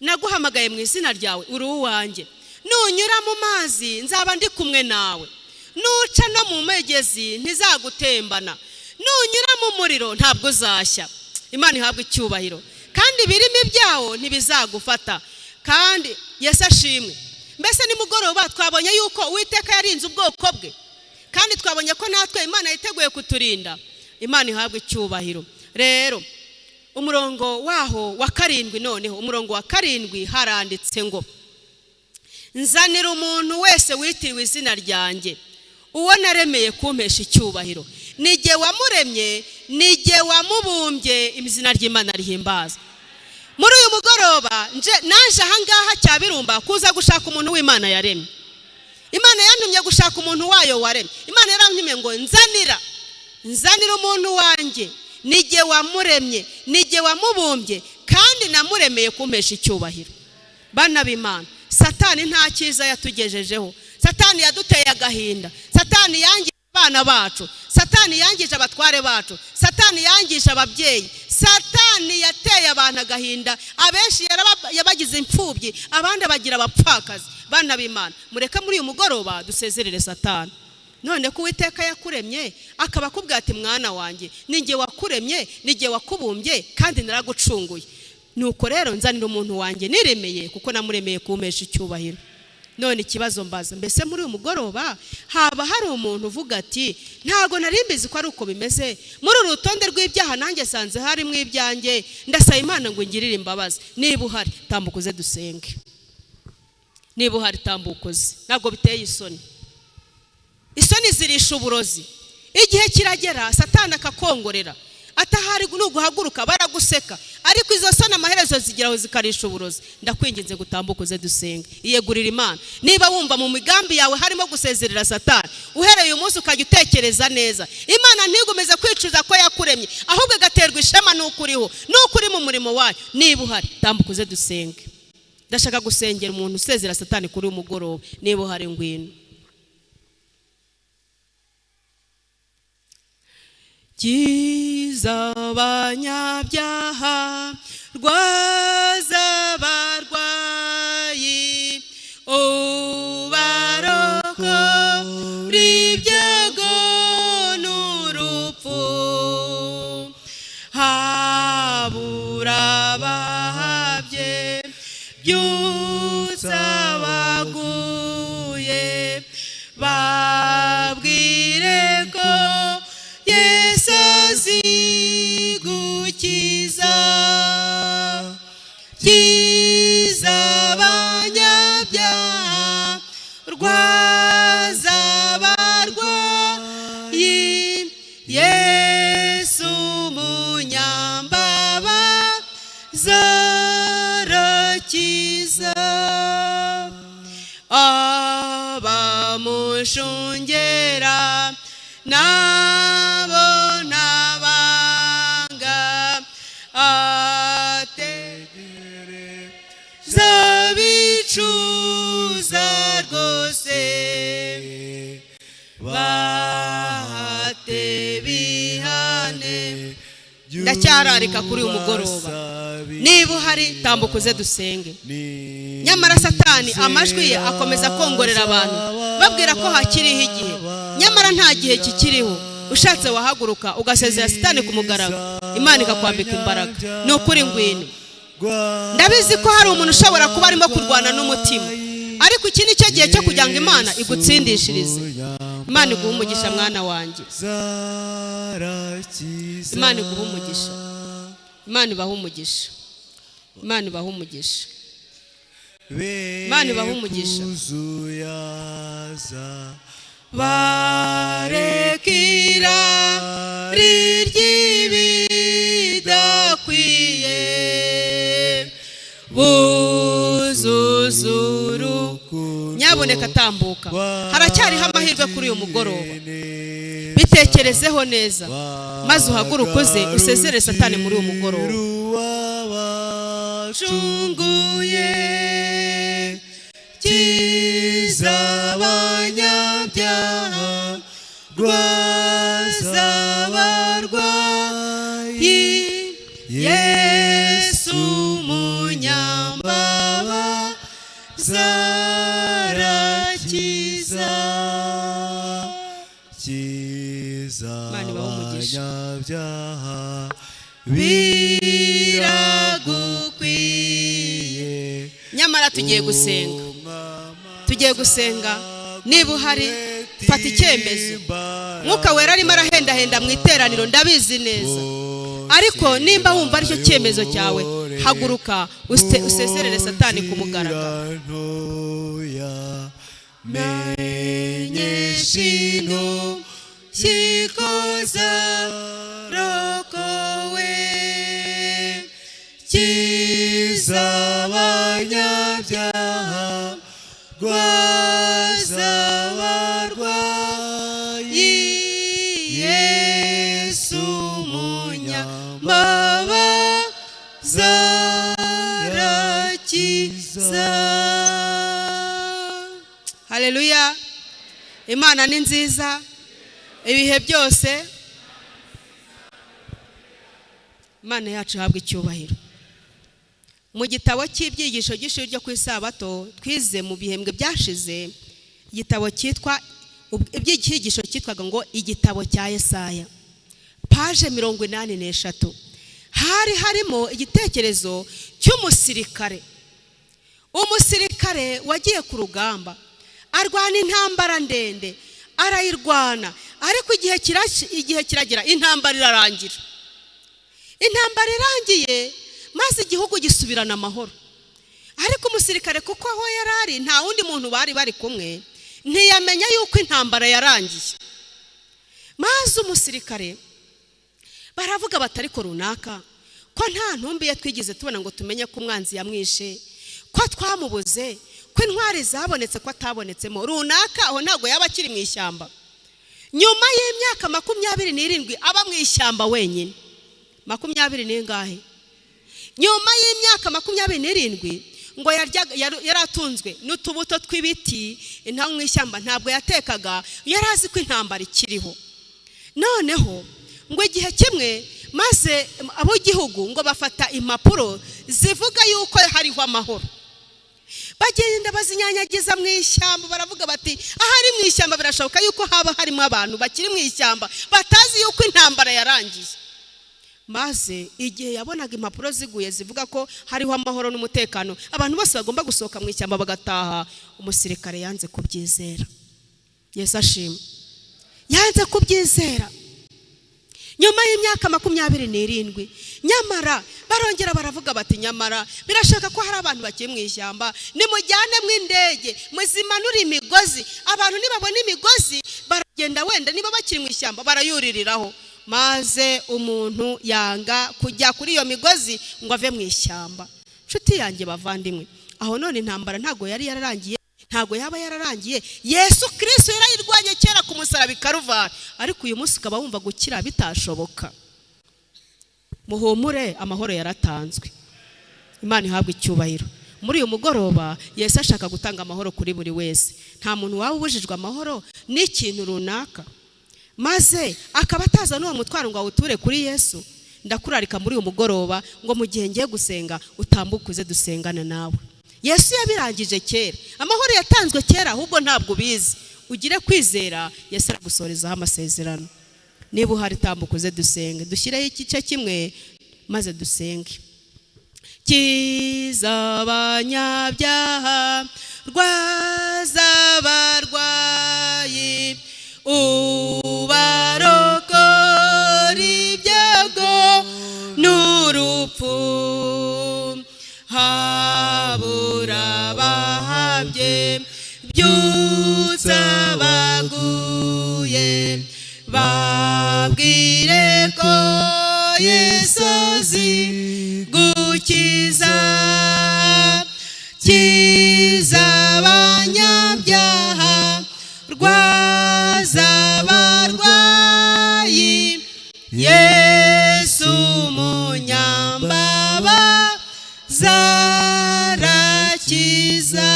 Naguhamagaye mu izina ryawe, uri uwanjye. Nunyura mu mazi nzaba ndi kumwe nawe, nuca no mu migezi ntizagutembana, nunyura mu muriro ntabwo uzashya. Imana ihabwe icyubahiro. Kandi ibirimi byawo ntibizagufata. Kandi Yesu ashimwe. Mbese ni mugoroba twabonye yuko Uwiteka yarinze ubwoko bwe, kandi twabonye ko natwe Imana yiteguye kuturinda. Imana ihabwe icyubahiro. Rero umurongo waho wa 7, noneho umurongo wa 7 haranditse ngo, nzanira umuntu wese witiriwe izina ryanjye, uwo naremeye kumpesha icyubahiro. Nijye wamuremye, nijye wamubumbye, izina ry'Imana rihimbaza. Muri uyu mugoroba naje aha ngaha Cyabirumba kuza gushaka umuntu w'Imana yaremye. Imana yantumye gushaka umuntu wayo waremye. Imana yarantumye ngo nzanira umuntu wanjye, nijye wamuremye, nijye wamubumbye, kandi namuremeye kumpesha icyubahiro. Bana b'Imana, Satani nta cyiza yatugejejeho. Satani yaduteye agahinda, Satani yangije abana bacu, Satani yangije abatware bacu, Satani yangije ababyeyi, Satani yateye abantu agahinda, abenshi yabagize imfubyi, abandi bagira abapfakazi. Bana b'Imana, mureka muri uyu mugoroba dusezerere Satani. none ko Uwiteka yakuremye akaba akubwira ati mwana wanjye ninjye wakuremye ninjye wakubumbye kandi naragucunguye, nuko rero nzanira umuntu wanjye niremeye kuko namuremeye kumpesha icyubahiro. None ikibazo mbaza, mbese muri uyu mugoroba haba hari umuntu uvuga ati ntago nari mbizi ko ari uko bimeze, muri uru rutonde rw'ibyaha nanjye sanze harimo ibyanjye, ndasaba Imana ngo ingirire imbabazi. Niba uhari tambukuze dusenge, niba uhari tambukuze, ntabwo biteye isoni. Isoni zirisha uburozi. Igihe kiragera Satani akakongorera, atahari nuguhaguruka baraguseka, ariko izo soni amaherezo zigeraho zikarisha uburozi. Ndakwinginze gutambukuze dusenge, iyegurira Imana. Niba wumva mu migambi yawe harimo gusezerera Satani, uhereye uyu munsi ukajya utekereza neza, Imana ntigomeze kwicuza ko yakuremye, ahubwo agaterwa ishema nuko uriho, nuko uri mu murimo wayo. Niba uhari tambukuze dusenge. Ndashaka gusengera umuntu usezera Satani kuri uyu mugoroba. Niba uhari ngwino. Kiza abanyabyaha, rwaza abarwayi, ubarokora ibyago n'urupfu, habura abahabye, byutsa abaguye, babwire ko Yesu azi gukiza. Kiza abanyabyaha, rwaza abarwayi, Yesu umunyambabazi arakiza. Abamushungera nabo nabanga, ategereza bicuza rwose, bahate bihane. Ndacyararika kuri uyu mugoroba. Niba uhari tambukuze dusenge. Nyamara Satani amajwi ye akomeza kongorera abantu babwira ko hakiriho igihe, nyamara nta gihe kikiriho. Ushatse wahaguruka ugasezera Satani ku mugaragaro, Imana ikakwambika imbaraga. Ni ukuri ngwino. Ndabizi ko hari umuntu ushobora kuba arimo kurwana n'umutima, ariko iki ni cyo gihe cyo kugira ngo Imana igutsindishirize. Imana iguhe umugisha mwana wanjye, Imana iguhe umugisha, Imana ibahe umugisha, Imana ibahe umugisha, Imana ibahe umugisha. Barekira ry'ibidakwiye, buzuzuru. Nyaboneka tambuka, haracyariho amahirwe kuri uyu mugoroba. Bitekerezeho neza maze uhaguruke uze usezere Satani muri uyu mugoroba. Shunguye kiza abanyabyaha, rwaza abarwayi, Yesu umunyambabazi arakiza. Kiza abanyabyaha, biragukwiye. Nyamara tugiye gusenga, tugiye gusenga. Niba uhari fata icyemezo. Mwuka Wera arimo arahendahenda mu iteraniro, ndabizi neza, ariko nimba wumva aricyo cyemezo cyawe, haguruka usezerere Satani ku mugaragaro. Menyeshino kikoza rokowe, kiza abanyabyaha, rwaza abarwayi, Yesu umunyambabazi arakiza. Haleluya. Imana ni nziza ibihe byose. Imana yacu habwa icyubahiro. Mu gitabo cy'ibyigisho cy'ishuri ryo ku Isabato twize mu bihembwe byashize, igitabo cyitwa iby'icyigisho cyitwaga ngo igitabo cya Yesaya, paje 83. hari harimo igitekerezo cy'umusirikare, umusirikare wagiye ku rugamba arwana intambara ndende, arayirwana, ariko igihe kiragera intambara irarangira. Intambara irangiye maze igihugu gisubirana amahoro, ariko umusirikare kuko aho yarari nta wundi muntu bari kumwe, ntiyamenya yuko intambara yarangiye. Maze umusirikare baravuga batari ko runaka ko nta ntumbi twigize tubona ngo tumenye ko umwanzi yamwishe, ko twamubuze, ko intwari zabonetse ko atabonetsemo runaka, aho ntago yaba akiri mu ishyamba. Nyuma y'imyaka 27 aba mu ishyamba wenyine. 20 n'ingahe? Nyuma y'imyaka 27 ngo yaratunzwe n'utubuto tw'ibiti, inta mu ishyamba ntabwo yatekaga, yarazi ko intambara ikiriho. Noneho ngo igihe kimwe maze abo gihugu ngo bafata impapuro zivuga yuko hariho amahoro, bagenda bazinyanyagiza mu ishyamba, baravuga bati ahari mu ishyamba birashoboka yuko haba harimo abantu bakiri mu ishyamba batazi yuko intambara yarangiye. Maze igihe yabonaga impapuro ziguye zivuga ko hariho amahoro n'umutekano, abantu bose bagomba gusohoka mu ishyamba bagataha, umusirikare yanze kubyizera. Yesu ashimwe, yanze kubyizera. Nyuma y'imyaka 27 nyamara barongera baravuga bati nyamara birashaka ko hari abantu bakiri mu ishyamba, nimujyane mu indege muzimanura imigozi, abantu nibabona imigozi baragenda, wenda niba bakiri mu ishyamba barayuririraho. Maze umuntu yanga kujya kuri iyo migozi ngo ave mu ishyamba. Nshuti yanjye bavandimwe, aho none intambara ntago yari yararangiye, ntago yaba yararangiye. Yesu Kristo yarayirwanye kera ku musaraba Karuvari, ariko uyu munsi ukaba wumva gukira bitashoboka. Muhumure, amahoro yaratanzwe. Imana ihabwe icyubahiro. Muri uyu mugoroba Yesu ashaka gutanga amahoro kuri buri wese. Nta muntu waba ubujijwe amahoro n'ikintu runaka, maze akaba ataza n'uwo mutwaro ngo awuture kuri Yesu. Ndakurarika muri uyu mugoroba ngo mu gihe ngiye gusenga utambukuze dusengana nawe. Yesu yabirangije kera, amahoro yatanzwe kera, ahubwo ntabwo bizi. Ugire kwizera, Yesu aragusorezaho amasezerano. Niba uhari tambukuze dusenge, dushyireho igice kimwe maze dusenge. Kiza abanyabyaha, rwaza abarwayi, ubarokora ibyago n'urupfu, habura bahabye, byutsa baguye, babwire ko Yesu azi gukiza. Kiza abanyabyaha, rwaza abarwayi, Yesu umunyambabazi arakiza.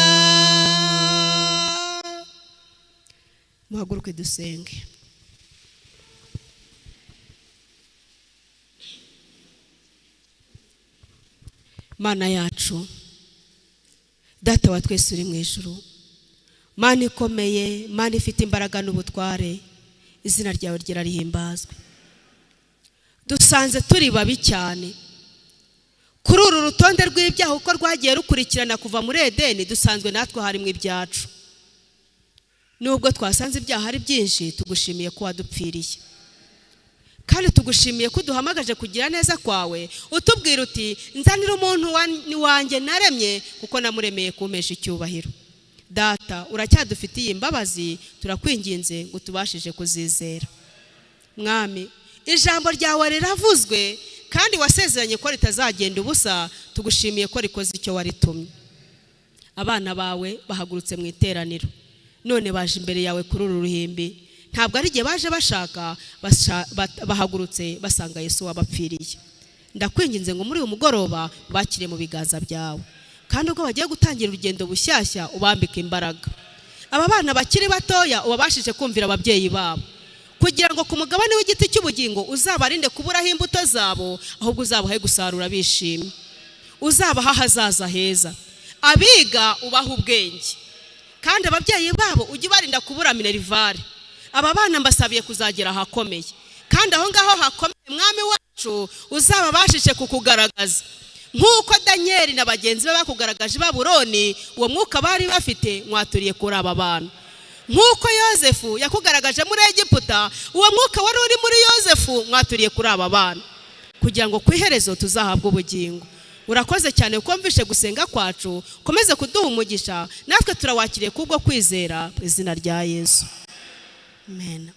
Muhaguruke dusenge. Mana yacu, Data wa twese uri mu ijuru, Mana ikomeye, Mana ifite imbaraga n'ubutware, izina ryawe ryararihimbazwe. Dusanze turi babi cyane kuri uru rutonde rw'ibyaha uko rwagiye rukurikirana kuva muri Edeni, dusanzwe natwe harimo ibyacu. Nubwo twasanze ibyaha ari byinshi, tugushimiye ko wadupfiriye, kandi tugushimiye ko duhamagaje kugira neza kwawe, utubwira uti nzanira umuntu wanjye naremye kuko namuremeye kumpesha icyubahiro. Data, uracyadufitiye imbabazi, turakwinginze ngo tubashije kuzizera. Mwami, ijambo ryawe riravuzwe kandi wasezeranye ko ritazagenda ubusa, tugushimiye ko rikoze icyo waritumye. Abana bawe bahagurutse mu iteraniro, none baje imbere yawe kuri uru ruhimbi, ntabwo ari igihe baje bashaka, bahagurutse basanga Yesu wabapfiriye. Ndakwinginze ngo muri uyu mugoroba bakire mu biganza byawe, kandi ubwo bagiye gutangira urugendo bushyashya ubambike imbaraga. Aba bana bakiri batoya ubabashije kumvira ababyeyi babo, kugira ngo ku mugabane w'igiti cy'ubugingo uzabarinde kuburaho imbuto zabo, ahubwo uzabahe gusarura bishimye. Uzabaha hazaza heza, abiga ubaha ubwenge, kandi ababyeyi babo ujye barinda kubura minerivare. Aba bana mbasabiye kuzagera ahakomeye, kandi aho ngaho hakomeye mwami wacu uzababashije kukugaragaza nk'uko Daniel na bagenzi be bakugaragaje i Babuloni. Uwo mwuka bari bafite mwaturiye kuri aba bana. Nk'uko Yosefu yakugaragaje muri Egiputa, uwo mwuka wari uri muri Yosefu mwaturiye kuri aba bana, kugira ngo ku iherezo tuzahabwe ubugingo. Urakoze cyane kuko mvishe gusenga kwacu, komeze kuduha umugisha, natwe turawakiriye kubwo kwizera mu izina rya Yesu. Amen.